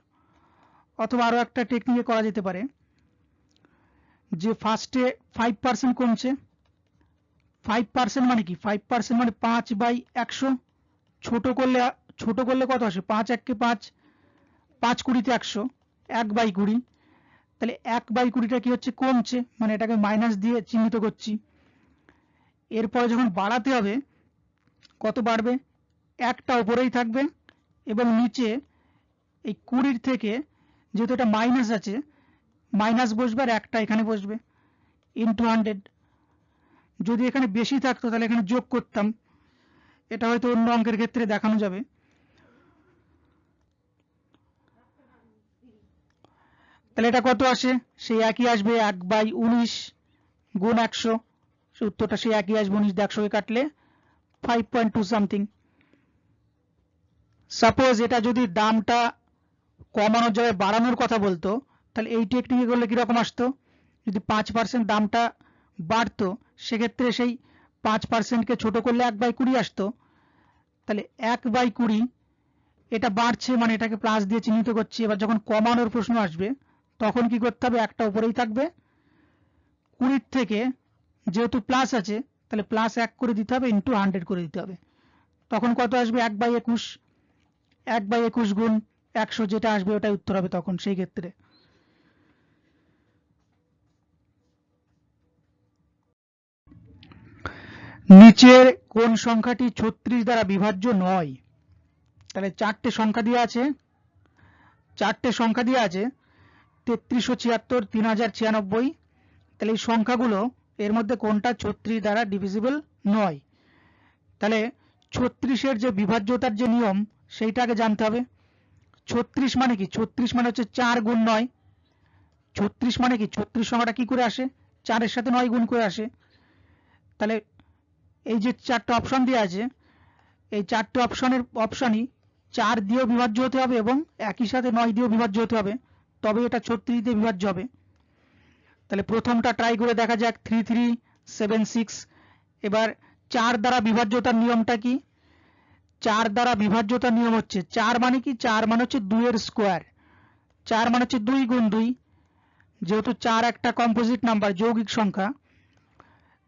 অথবা আরো একটা টেকনিকে করা যেতে পারে, যে ফার্স্টে 5% কমছে, 5% মানে কি, 5% মানে 5/100, ছোট করলে কত আসে, 5 1-কে 5, 5 20-তে 100, 1/20। তাহলে 1/20টা কি হচ্ছে, কমছে, মানে এটাকে মাইনাস দিয়ে চিহ্নিত করছি। এরপরে যখন বাড়াতে হবে কত বাড়বে, একটা উপরেই থাকবে এবং নিচে এই 20 থেকে, যেহেতু এটা মাইনাস আছে, মাইনাস বসবে আর একটা এখানে বসবে, ইন্টু 100। যদি এখানে বেশি থাকতো তাহলে এখানে যোগ করতাম, এটা হয়তো অন্য অঙ্কের ক্ষেত্রে দেখানো যাবে। তাহলে এটা কত আসে, সেই একই আসবে 1/19 গুণ 100, উত্তরটা সেই একই আসবে, 19 দিয়ে 100-কে কাটলে 5.2 সামথিং। সাপোজ এটা যদি দামটা কমানোর জায়গায় বাড়ানোর কথা বলতো, তাহলে এই টেকনিকে করলে কিরকম আসতো, যদি 5% দামটা বাড়তো সেক্ষেত্রে সেই 5%-কে ছোট করলে 1/20 আসতো। তাহলে 1/20 এটা বাড়ছে মানে এটাকে প্লাস দিয়ে চিহ্নিত করছি। এবার যখন কমানোর প্রশ্ন আসবে তখন কি করতে হবে, একটা উপরেই থাকবে, 20 থেকে যেহেতু প্লাস আছে তাহলে প্লাস 1 করে দিতে হবে, ইন্টু 100 করে দিতে হবে। তখন কত আসবে, 1/21, 1/21 গুণ 100 যেটা আসবে ওটাই উত্তর হবে তখন সেই ক্ষেত্রে। নিচের কোন সংখ্যাটি 36 দ্বারা বিভাজ্য নয়। তাহলে চারটে সংখ্যা দিয়ে আছে, 3376, 3096। তাহলে এই সংখ্যাগুলো এর মধ্যে কোনটা 36 দ্বারা ডিভিজিবল নয়। তাহলে 36-এর যে বিভাজ্যতার যে নিয়ম সেইটাকে জানতে হবে। 36 মানে কি, 36 মানে হচ্ছে 4 গুণ 9। 36 মানে কি, 36 সংখ্যাটা কি করে আসে, 4-এর সাথে 9 গুণ করে আসে। তাহলে এই যে চারটে অপশন দেওয়া আছে, এই চারটে অপশনই 4 দিয়েও বিভাজ্য হতে হবে এবং একই সাথে 9 দিয়েও বিভাজ্য হতে হবে, তবে এটা 36 দিয়ে বিভাজ্য হবে। তাহলে প্রথমটা ট্রাই করে দেখা যাক, 3376। এবার 4 দ্বারা বিভাজ্যতার নিয়মটা কি, 4 দ্বারা বিভাজ্যতার নিয়ম হচ্ছে, 4 মানে কি, 4 মানে হচ্ছে 2 এর স্কোয়ার, 4 মানে হচ্ছে 2 গুণ 2, যেহেতু 4 একটা কম্পোজিট নাম্বার, যৌগিক সংখ্যা,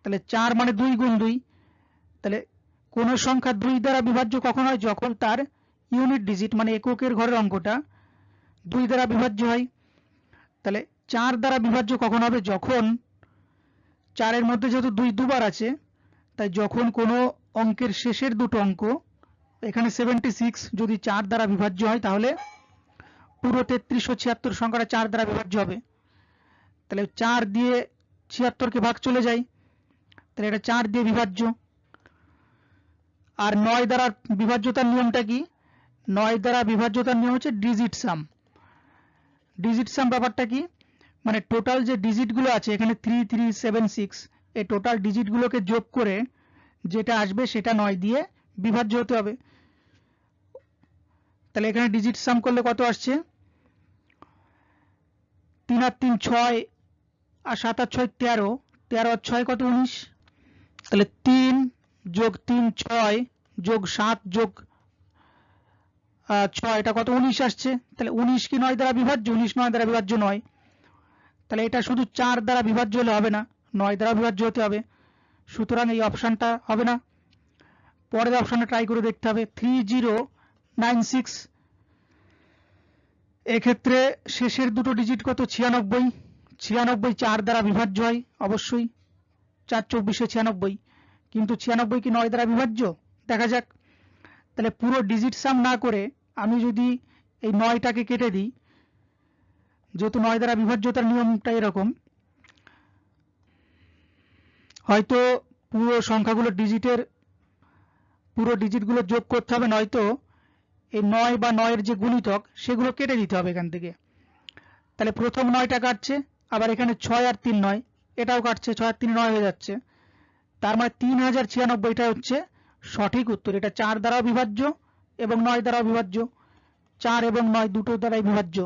তাহলে 4 মানে 2 গুণ 2। তাহলে কোন সংখ্যা 2 দ্বারা বিভাজ্য কখন হয়, যখন তার ইউনিট ডিজিট মানে এককের ঘরের অঙ্কটা 2 দ্বারা বিভাজ্য হয়। তাহলে 4 দ্বারা বিভাজ্য কখন হবে, যখন 4-এর মধ্যে যেহেতু 2 দুবার আছে, তাই যখন কোনো অঙ্কের শেষের দুটো অঙ্ক, এখানে 76 যদি 4 দ্বারা বিভাজ্য হয় তাহলে পুরো 3376 সংখ্যাটা 4 দ্বারা বিভাজ্য হবে। তাহলে 4 দিয়ে 76-কে ভাগ চলে যায়, তাহলে এটা 4 দিয়ে বিভাজ্য। আর 9 দ্বারা বিভাজ্যতার নিয়মটা কি, 9 দ্বারা বিভাজ্যতার নিয়ম হচ্ছে ডিজিট সাম। ডিজিট সাম ব্যাপারটা কি, মানে টোটাল যে ডিজিটগুলো আছে এখানে 3376, এই টোটাল ডিজিটগুলোকে যোগ করে যেটা আসবে সেটা 9 দিয়ে বিভাজ্য হতে হবে। তাহলে এখানে ডিজিট সাম করলে কত আসছে, 3 আর 3 6, আর 7 আর 6 13, 13 আর 6 কত 19। তাহলে 3 যোগ 3 6 যোগ 7 যোগ 6, এটা কত 19 আসছে। তাহলে 19 কি 9 দ্বারা বিভাজ্য? 19 9 দ্বারা বিভাজ্য নয়। তাহলে এটা শুধু 4 দ্বারা বিভাজ্য হলে হবে না, 9 দ্বারা বিভাজ্য হতে হবে। সুতরাং এই অপশানটা হবে না। পরের অপশানে ট্রাই করে দেখতে হবে 3096। এক্ষেত্রে শেষের দুটো ডিজিট কত? 96। 96 4 দ্বারা বিভাজ্য হয় অবশ্যই, 4 24 96। কিন্তু 96 কি 9 দ্বারা বিভাজ্য? দেখা যাক। তাহলে পুরো ডিজিট সাম না করে আমি যদি এই 9টাকে কেটে দিই, যেহেতু 9 দ্বারা বিভাজ্যতার নিয়মটা এরকম, হয়তো পুরো সংখ্যাগুলো পুরো ডিজিটগুলো যোগ করতে হবে, নয়তো এই 9 বা 9 এর যে গুণিতক সেগুলো কেটে দিতে হবে এখান থেকে। তাহলে প্রথম 9টা কাটছে, আবার এখানে 6 আর 3 9, এটাও কাটছে, 6 আর 3 9 হয়ে যাচ্ছে। তার মানে 3096টা হচ্ছে সঠিক উত্তর। এটা 4 দ্বারাও বিভাজ্য এবং 9 দ্বারাও বিভাজ্য, 4 এবং 9 দুটো দ্বারাই বিভাজ্য।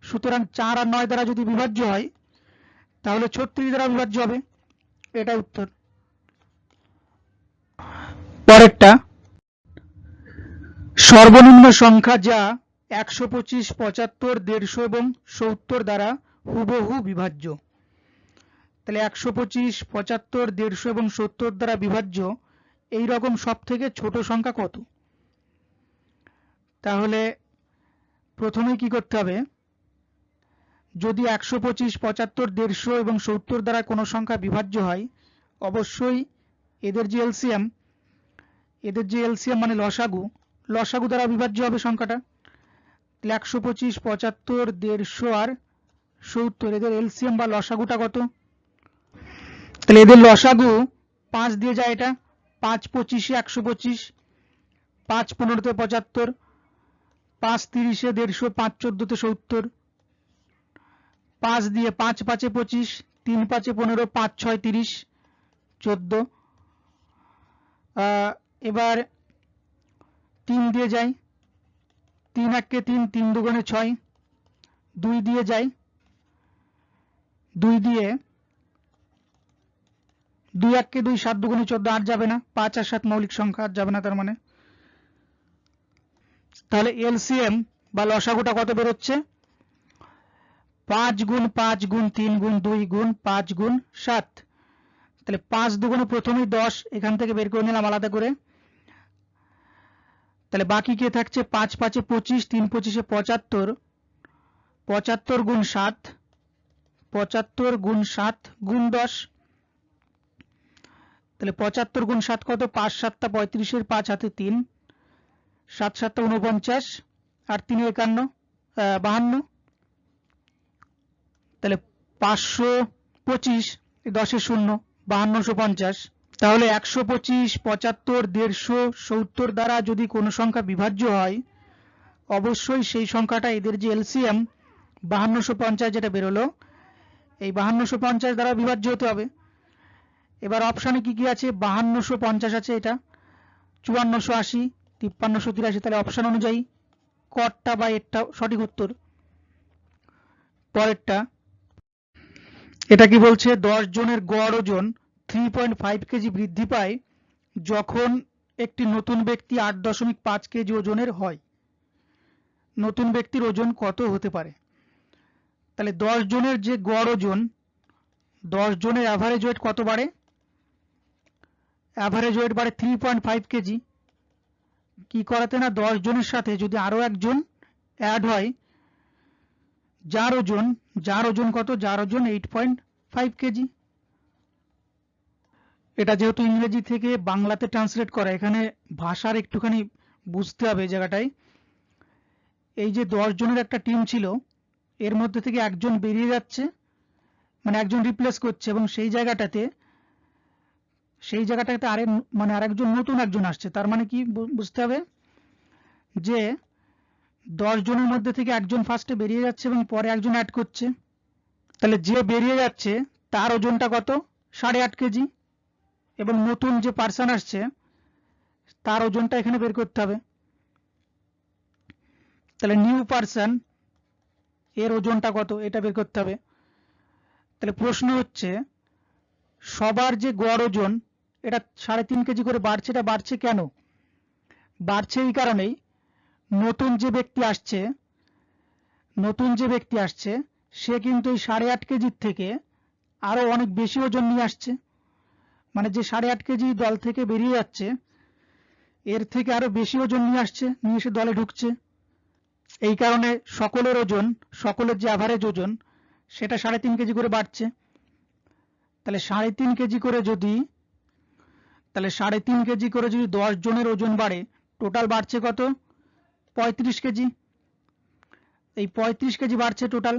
সুতরাং 4 আর 9 দ্বারা যদি বিভাজ্য হয় তাহলে 36 দ্বারা বিভাজ্য হবে, এটাই উত্তর। পরেরটা, সর্বনিম্ন সংখ্যা যা 125, 75, 150 এবং 70 দ্বারা হুবহু বিভাজ্য। তাহলে 125, 75, 150 এবং 70 দ্বারা বিভাজ্য এই রকম সব থেকে ছোট সংখ্যা কত? তাহলে প্রথমে কি করতে হবে, যদি 125, 75, 150 এবং 70 দ্বারা কোনো সংখ্যা বিভাজ্য হয়, অবশ্যই এদের যে এলসিএম মানে লসাগু দ্বারা বিভাজ্য হবে সংখ্যাটা। তাহলে 125, 75, 150 আর 70 এদের এলসিএম বা লসাগুটা কত? তাহলে এদের লসাগু 5 দিয়ে যায়, এটা 5 25 125, 5 15 75, 5 30 150, 5 14 70, 5 দিয়ে 5 5 25, 3 5 15, 5 6 30 14। এবার 3 দিয়ে যায়, 3 1 3, 3 2 6, 2 দিয়ে যায়, 2 দিয়ে 2 1 2, 7 2 14, 8 যাবে না, 5 আর 7 মৌলিক সংখ্যা, 8 যাবে না তার মানে। তাহলে এলসিএম বা লসাগুটা কত বেরোচ্ছে? 5 গুণ 5 গুণ 3 গুণ 2 গুণ 5 গুণ 7। তাহলে 5 দুগুণে প্রথমেই 10, এখান থেকে বের করে নিলাম আলাদা করে। তাহলে বাকি কে থাকছে? 5 5 25, 3 25 75, 75 গুণ 7, 75 গুণ 7 গুণ 10। তাহলে 75 গুণ 7 কত? 5 7 35, 5 হাতে 3, 7 7 49 আর 3 51, 52। তাহলে 525, 10 শূন্য, 5250। তাহলে 125, 75, 150, 70 দ্বারা যদি কোনো সংখ্যা বিভাজ্য হয়, অবশ্যই সেই সংখ্যাটা এদের যে এলসিএম 5250 যেটা বেরোলো, এই 5250 দ্বারা বিভাজ্য হতে হবে। এবার অপশানে কি কি আছে? 5250 আছে, এটা 5480, 5383। তাহলে অপশান অনুযায়ী কটটা বা এরটা সঠিক উত্তর। পরেরটা, এটা কি বলছে? 10 জনের গড় ওজন 3.5 কেজি বৃদ্ধি পায় যখন একটি নতুন ব্যক্তি 8.5 কেজি ওজনের হয়। নতুন ব্যক্তির ওজন কত হতে পারে? তাহলে 10 জনের যে গড় ওজন, 10 জনের অ্যাভারেজ ওয়েট কত বাড়ে? অ্যাভারেজ ওয়েট বাড়ে 3.5 কেজি। কি করাতে না, 10 জনের সাথে যদি আরো একজন অ্যাড হয়, যার ওজন কত? যার ওজন 8.5 কেজি। এটা যেহেতু ইংরেজি থেকে বাংলাতে ট্রান্সলেট করা, এখানে ভাষার একটুখানি বুঝতে হবে জায়গাটায়। এই যে 10 জনের একটা টিম ছিল, এর মধ্যে থেকে একজন বেরিয়ে যাচ্ছে, মানে একজন রিপ্লেস করছে, এবং সেই জায়গাটাতে আরেকজন নতুন একজন আসছে। তার মানে কি বুঝতে হবে যে 10 জনের মধ্যে থেকে একজন ফার্স্টে বেরিয়ে যাচ্ছে এবং পরে একজন অ্যাড করছে। তাহলে যে বেরিয়ে যাচ্ছে তার ওজনটা কত? 8.5 কেজি, এবং নতুন যে পার্সন আসছে তার ওজনটা এখানে বের করতে হবে। তাহলে নিউ পার্সন এর ওজনটা কত, এটা বের করতে হবে। তাহলে প্রশ্ন হচ্ছে, সবার যে গড় ওজন এটা 3.5 কেজি করে বাড়ছে, এটা বাড়ছে কেন? বাড়ছে এই কারণেই, নতুন যে ব্যক্তি আসছে সে কিন্তু এই 8.5 কেজির থেকে আরো অনেক বেশি ওজন নিয়ে আসছে, মানে যে 8.5 কেজি দল থেকে বেরিয়ে যাচ্ছে এর থেকে আরো বেশি ওজন নিয়ে আসছে, নিয়ে এসে দলে ঢুকছে। এই কারণে সকলের যে অ্যাভারেজ ওজন সেটা 3.5 কেজি করে বাড়ছে। তাহলে 3.5 কেজি করে যদি 10 জনের ওজন বাড়ে, টোটাল বাড়ছে কত? 35 কেজি। এই 35 কেজি বাড়ছে টোটাল।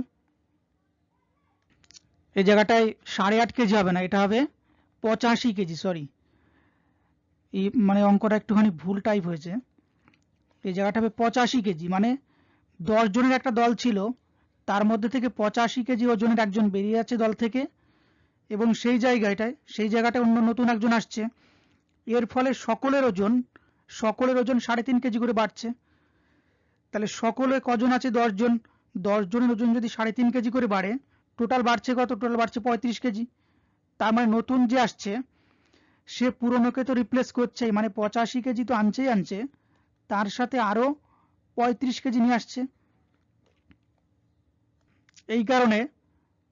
এই জায়গাটায় 8.5 কেজি হবে না, এটা হবে 85 কেজি। সরি, এই মানে অঙ্কটা একটুখানি ভুল টাইপ হয়েছে। এই জায়গাটা হবে 85 কেজি, মানে 10 জনের একটা দল ছিল, তার মধ্যে থেকে 85 কেজি ওজনের একজন বেরিয়ে যাচ্ছে দল থেকে, এবং সেই জায়গাটায় অন্য নতুন একজন আসছে। এর ফলে সকলের ওজন 3.5 কেজি করে বাড়ছে। তাহলে সকলে কজন আছে? 10 জন। 10 জনের ওজন যদি 3.5 কেজি করে বাড়ে, টোটাল বাড়ছে কত? টোটাল বাড়ছে 35 কেজি। তার মানে নতুন যে আসছে সে পুরনোকে তো রিপ্লেস করছেই, মানে 85 কেজি তো আনছে, তার সাথে আরো 35 কেজি নিয়ে আসছে। এই কারণে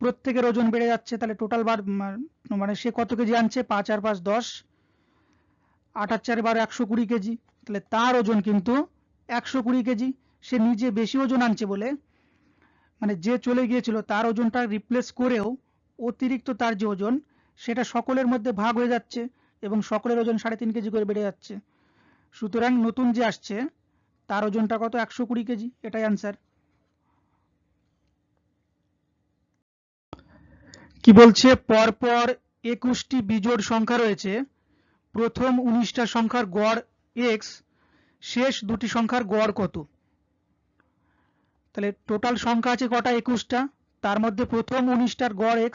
প্রত্যেকের ওজন বেড়ে যাচ্ছে। তাহলে টোটাল মানে সে কত কেজি আনছে? 5 আর 5 10, 8 আর 4 12, 120 কেজি। তাহলে তার ওজন কিন্তু 120 কেজি। সে নিজে বেশি ওজন আনছে বলে, মানে যে চলে গিয়েছিল তার ওজনটা রিপ্লেস করেও অতিরিক্ত তার যে ওজন সেটা সকলের মধ্যে ভাগ হয়ে যাচ্ছে, এবং সকলের ওজন 3.5 কেজি করে বেড়ে যাচ্ছে। সুতরাং নতুন যে আসছে তার ওজনটা কত? 120 কেজি। এটাই অ্যান্সার। কি বলছে? পরপর 21টি বিজোড় সংখ্যা রয়েছে, প্রথম 19টা সংখ্যার গড় x, শেষ দুটি সংখ্যার গড় কত? তাহলে টোটাল সংখ্যা আছে কটা? 21টা। তার মধ্যে প্রথম 19টার গড় x,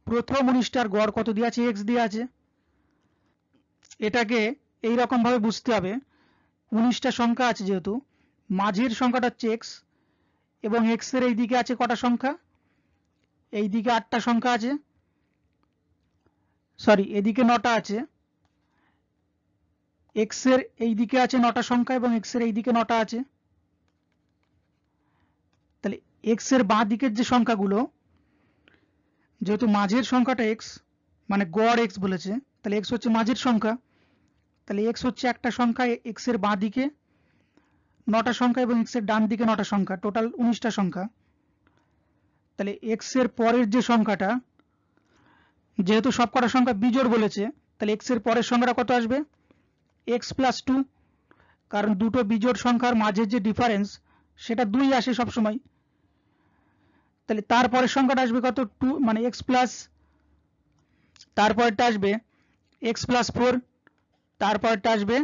প্রথম 19টার গড় কত দিয়ে আছে? x দিয়ে আছে। এটাকে এই রকম ভাবে বুঝতে হবে, 19টা সংখ্যা আছে যেহেতু, মাঝের সংখ্যাটা হচ্ছে x, এবং x এর এই দিকে আছে কটা সংখ্যা? এই দিকে 8টা সংখ্যা আছে, সরি এদিকে 9টা আছে। x এর এই দিকে আছে 9টা সংখ্যা, এবং x এর এই দিকে 9টা আছে। তাহলে x এর বাঁ দিকের যে সংখ্যাগুলো, যেহেতু মাঝের সংখ্যাটা x, মানে গড় x বলেছে, তাহলে x হচ্ছে মাঝের সংখ্যা। তাহলে x হচ্ছে একটা সংখ্যা, x এর বাঁ দিকে 9টা সংখ্যা, এবং x এর ডান দিকে 9টা সংখ্যা, টোটাল 19টা সংখ্যা। তাহলে x এর পরের যে সংখ্যাটা, যেহেতু সব কটা সংখ্যা বিজোড় বলেছে, তাহলে x এর পরের সংখ্যাটা কত আসবে? x + 2, কারণ দুটো বিজোড় সংখ্যার মাঝে যে ডিফারেন্স সেটা 2 আসে সব সময়। তাহলে তারপরের সংখ্যাটা আসবে কত? 2, মানে x প্লাস, তারপরটা আসবে x + 4, তারপরটা আসবে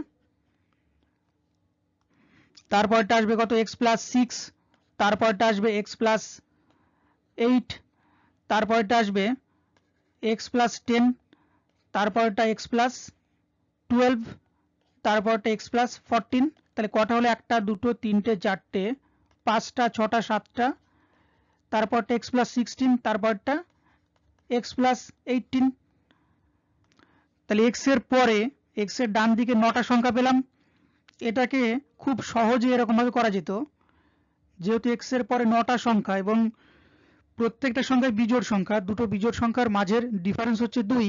কত? x + 6, তারপরটা আসবে x + 8, তারপরটা আসবে x + 10, তারপরটা x + 12, তারপরটা x + 14। তাহলে কটা হলো? 1টা 2টো 3টে 4টে 5টা 6টা 7টা, তারপরটা x + 16, তারপরটা x + 18। তাহলে x এর পরে x এর ডান দিকে 9টা সংখ্যা পেলাম। এটাকে খুব সহজে এরকম ভাবে করা যেত, যেহেতু x এর পরে 9টা সংখ্যা এবং প্রত্যেকটা সংখ্যায় বিজোড় সংখ্যা, দুটো বিজোড় সংখ্যার মাঝের ডিফারেন্স হচ্ছে 2,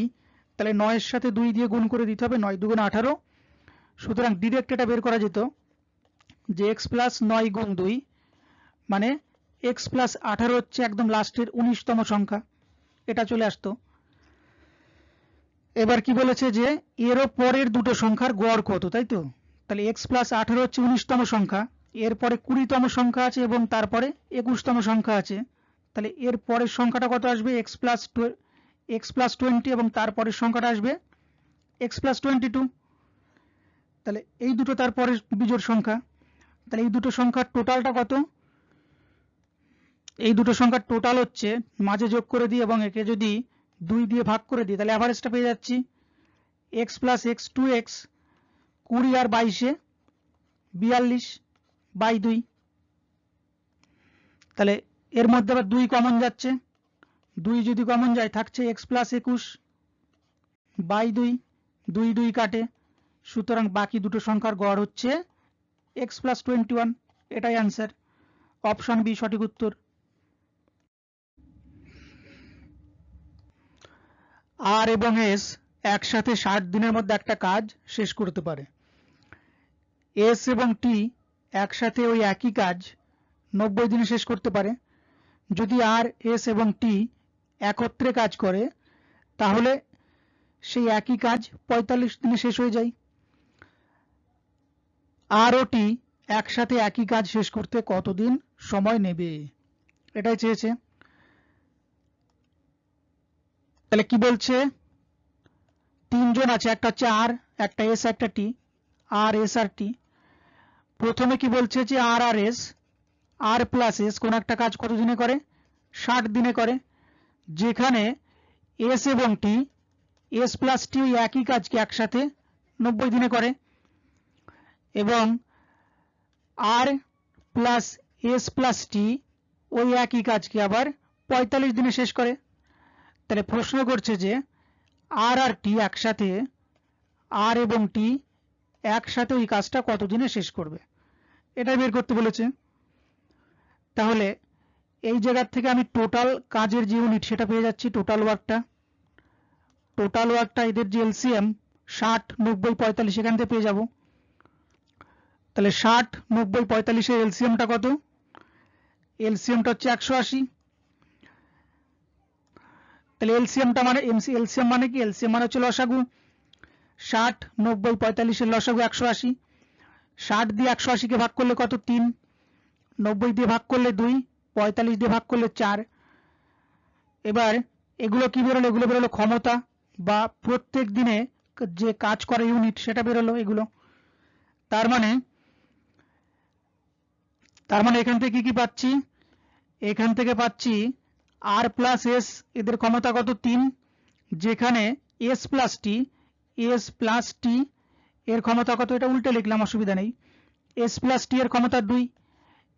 তাহলে 9 এর সাথে 2 দিয়ে গুণ করে দিতে হবে, 9 2 18। সুতরাং ডিরেক্ট এটা বের করা যেত যে x + 9 গুণ 2, মানে x + 18 হচ্ছে একদম লাস্টের 19তম সংখ্যা, এটা চলে আসতো। এবার কি বলেছে যে এরও পরের দুটো সংখ্যার গড় কত, তাই তো? তাহলে x + 18 হচ্ছে 19তম সংখ্যা, এরপরে 20তম সংখ্যা আছে, এবং তারপরে 21তম সংখ্যা আছে। তাহলে এর পরের সংখ্যাটা কত আসবে? x + 20, এবং তারপরের সংখ্যাটা আসবে x + 22। তাহলে এই দুটো তারপরের বিজোড় সংখ্যা। তাহলে এই দুটো সংখ্যার টোটালটা কত? এই দুটো সংখ্যার টোটাল হচ্ছে, মাঝে যোগ করে দিই এবং একে যদি 2 দিয়ে ভাগ করে দিই, তাহলে অ্যাভারেজটা পেয়ে যাচ্ছি x + x 2x, 20 আর 22 42/2। তাহলে এর মধ্যে আবার 2 কমন যাচ্ছে, 2 যদি কমন যায় থাকছে x + 21/2, 2 2 কাটে। সুতরাং বাকি দুটো সংখ্যার গড় হচ্ছে x প্লাস 21, এটাই অ্যান্সার, অপশন বি সঠিক উত্তর। আর এবং এস একসাথে 60 দিনের মধ্যে একটা কাজ শেষ করতে পারে। এস এবং টি একসাথে ওই একই কাজ 90 দিনে শেষ করতে পারে। যদি আর, এস এবং টি একত্রে কাজ করে তাহলে সেই একই কাজ 45 দিনে শেষ হয়ে যায়। আর ও টি একসাথে একই কাজ শেষ করতে কতদিন সময় নেবে, এটাই চেয়েছে। তাহলে কি বলছে, তিনজন আছে, একটা হচ্ছে আর, একটা এস, একটা টি, আর এস আর টি। প্রথমে কি বলছে যে আর আর এস, আর প্লাস এস কোন একটা কাজ কত দিনে করে, 60 দিনে করে। যেখানে এস এবং টি, এস প্লাস টি ওই একই কাজকে একসাথে 90 দিনে করে, এবং আর প্লাস এস প্লাস টি ওই একই কাজকে আবার 45 দিনে শেষ করে। তাহলে প্রশ্ন করছে যে আর আর টি একসাথে, আর এবং টি একসাথে ওই কাজটা কত দিনে শেষ করবে, এটাই বের করতে বলেছে। তাহলে এই জায়গা থেকে আমি টোটাল কাজের যে ইউনিট সেটা পেয়ে যাচ্ছি, টোটাল ওয়ার্কটা এদের যে এলসিএম 60, 90, 45 এখান থেকে পেয়ে যাব। তাহলে 60, 90, 45 এর এলসিএমটা কত, এলসিএমটা হচ্ছে 180। তাহলে এলসিএমটা মানে এলসিএম মানে কি, এলসিএম মানে হচ্ছে লসাগু। 60, 90, 45 এর লসাগু 180। 60 দিয়ে 180 কে ভাগ করলে কত, 3। 90 দিয়ে ভাগ করলে 2, 45 দিয়ে ভাগ করলে 4। এবার এগুলো কি বেরোলো, এগুলো বেরোলো ক্ষমতা বা প্রত্যেক দিনে যে কাজ করে ইউনিট সেটা বেরোলো এগুলো। তার মানে এখান থেকে কি পাচ্ছি, এখান থেকে পাচ্ছি আর প্লাস এস এদের ক্ষমতা কত, 3। যেখানে এস প্লাস টি এর ক্ষমতা কত, এটা উল্টে লিখলাম অসুবিধা নেই, এস প্লাস টি এর ক্ষমতা 2।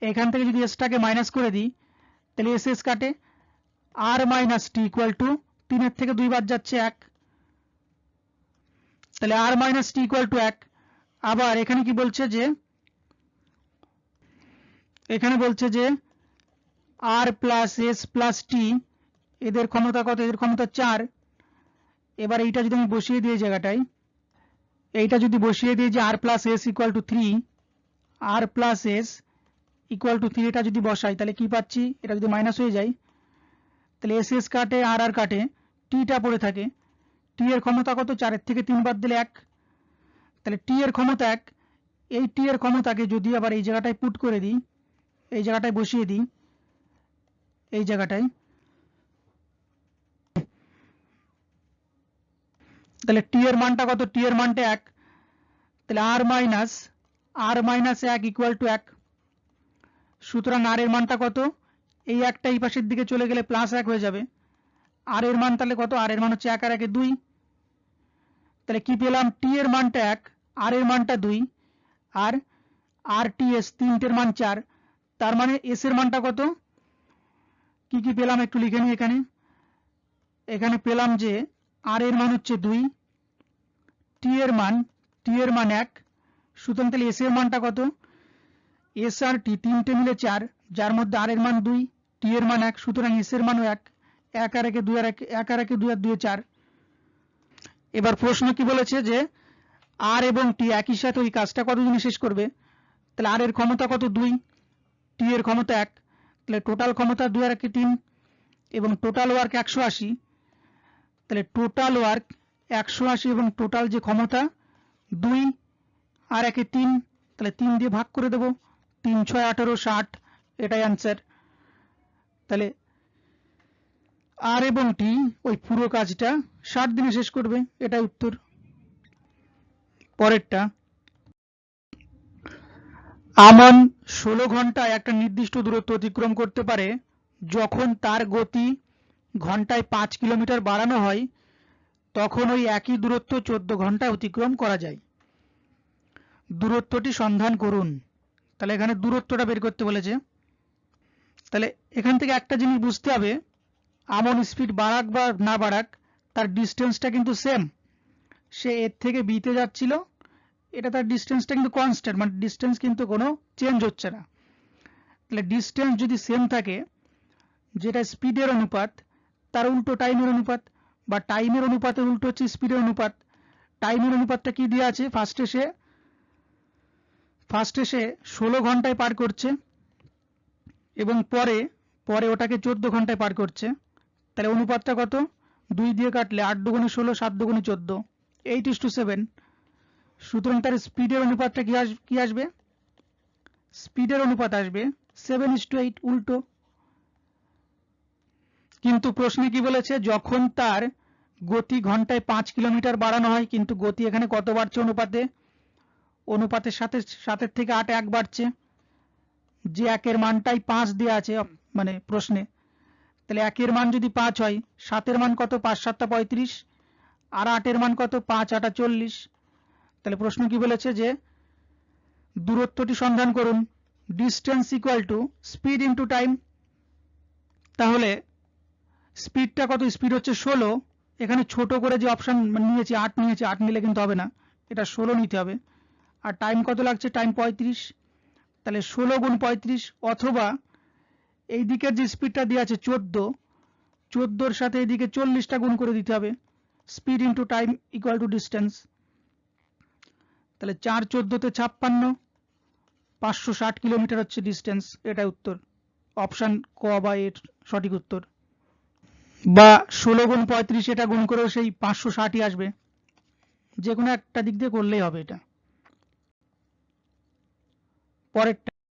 এখান থেকে যদি এসটাকে মাইনাস করে দিই তাহলে এস এস কাটে, আর মাইনাস টি ইকুয়াল টু 3 এর থেকে 2 বাদ যাচ্ছে 1, তাহলে আর মাইনাস টি ইকুয়াল টু 1। আবার এখানে কি বলছে যে, এখানে বলছে যে আর প্লাস এস প্লাস টি এদের ক্ষমতা কত, এদের ক্ষমতা 4। এবার এইটা যদি আমি বসিয়ে দিই জায়গাটায়, এইটা যদি বসিয়ে দিই যে R plus S equal to 3, R plus S equal to 3 এটা যদি বসাই তাহলে কি পাচ্ছি, এটা যদি মাইনাস হয়ে যায় তাহলে এস এস কাটে, আর আর কাটে, টিটা পড়ে থাকে। টি এর ক্ষমতা কত, 4 এর থেকে 3 বাদ দিলে 1, তাহলে টি এর ক্ষমতা 1। এই টি এর ক্ষমতাকে যদি আবার এই জায়গাটায় পুট করে দিই, এই জায়গাটায় বসিয়ে দিই, এই জায়গাটায়, তাহলে টি এর মানটা কত, টি এর মানটা 1। তাহলে আর মাইনাস 1 ইকুয়াল টু 1। সুতরাং আর এর মানটা কত, এই একটা এই পাশের দিকে চলে গেলে প্লাস 1 হয়ে যাবে। আর এর মান তাহলে কত, আর এর মান হচ্ছে 1 আর 1 2। তাহলে কি পেলাম, টি এর মানটা 1, আর এর মানটা 2, আর আর টি এস 3টের মান 4। তার মানে এস এর মানটা কত, কি কি পেলাম একটু লিখে নিই। এখানে পেলাম যে আর এর মান হচ্ছে 2, টি এর মান 1। সুতরাং তাহলে এস এর মানটা কত, এস আর টি 3টে মিলে 4, যার মধ্যে আর এর মান 2, টি এর মান 1, সুতরাং এস এর মানও 1। 1 আর 1 2 আর 1 আর 1 2 আর 2 4। এবার প্রশ্ন কি বলেছে যে আর এবং টি একই সাথে ওই কাজটা কতদিনে শেষ করবে। তাহলে আর এর ক্ষমতা কত, 2, টি এর ক্ষমতা 1, তাহলে টোটাল ক্ষমতা 2 আর 1 3, এবং টোটাল ওয়ার্ক 180। তাহলে টোটাল ওয়ার্ক 180 এবং টোটাল যে ক্ষমতা 2 আর 1 3, তাহলে 3 দিয়ে ভাগ করে দেব, 3 6 18 60, এটাই অ্যান্সার। তাহলে আর এবং টি ওই পুরো কাজটা 60 দিনে শেষ করবে, এটাই উত্তর। পরেরটা, আমন 16 ঘন্টায় একটা নির্দিষ্ট দূরত্ব অতিক্রম করতে পারে যখন তার গতি ঘন্টায় 5 কিলোমিটার বাড়ানো হয়, তখন ওই একই দূরত্ব 14 ঘন্টায় অতিক্রম করা যায়। দূরত্বটি সন্ধান করুন। তাহলে এখানে দূরত্বটা বের করতে বলেছে। তাহলে এখান থেকে একটা জিনিস বুঝতে হবে, আমন স্পিড বাড়াক বা না বাড়াক তার ডিস্টেন্সটা কিন্তু সেম। সে এর থেকে বিতে যাচ্ছিল, এটা তার ডিস্টেন্সটা কিন্তু কনস্ট্যান্ট, মানে ডিস্টেন্স কিন্তু কোনো চেঞ্জ হচ্ছে না। তাহলে ডিস্টেন্স যদি সেম থাকে, যেটা স্পিডের অনুপাত, তার উল্টো টাইমের অনুপাত, বা টাইমের অনুপাতের উল্টো হচ্ছে স্পিডের অনুপাত। টাইমের অনুপাতটা কি দেওয়া আছে, ফার্স্টে সে 16 ঘন্টায় পার করছে এবং পরে ওটাকে 14 ঘন্টায় পার করছে। তাহলে অনুপাতটা কত, 2 দিয়ে কাটলে 8 দুগুণে 16, 7 দুগুণে 14, 8:7। সুতরাং তার স্পিডের অনুপাতটা কি আসবে, স্পিডের অনুপাত আসবে 7:8, উল্টো। কিন্তু প্রশ্নে কি বলেছে, যখন তার গতি ঘন্টায় 5 কিলোমিটার বাড়ানো হয়, কিন্তু গতি এখানে কত বাড়ছে, অনুপাতের সাথে থেকে 8 1 বাড়ছে, যে একের মানটাই 5 দেওয়া আছে মানে প্রশ্নে। তাহলে একের মান যদি 5 হয়, 7-এর মান কত, 5 7 35, আর 8-এর মান কত, 5 8 40। তাহলে প্রশ্ন কি বলেছে যে দূরত্বটি সন্ধান করুন, distance equal to speed into time. তাহলে স্পিডটা কত, স্পিড হচ্ছে 16, এখানে ছোট করে যে অপশন নিয়েছি 8 নিয়েছি, 8 নিলে কিন্তু হবে না, এটা 16 নিতে হবে। আর টাইম কত লাগছে, টাইম 35। তাহলে 16 গুণ 35, অথবা এই দিকের যে স্পিডটা দেওয়া আছে 14-এর সাথে এইদিকে 40টা গুণ করে দিতে হবে, speed into time equal to distance. তাহলে 4 14-তে 56, 560 কিলোমিটার হচ্ছে ডিস্টেন্স। এটা উত্তর, অপশন ক বা এর সঠিক উত্তর। বা 16 গুণ 35, এটা গুণ করেও সেই 560ই আসবে, যে কোনো একটা দিক দিয়ে করলেই হবে। এটা পরেরটা।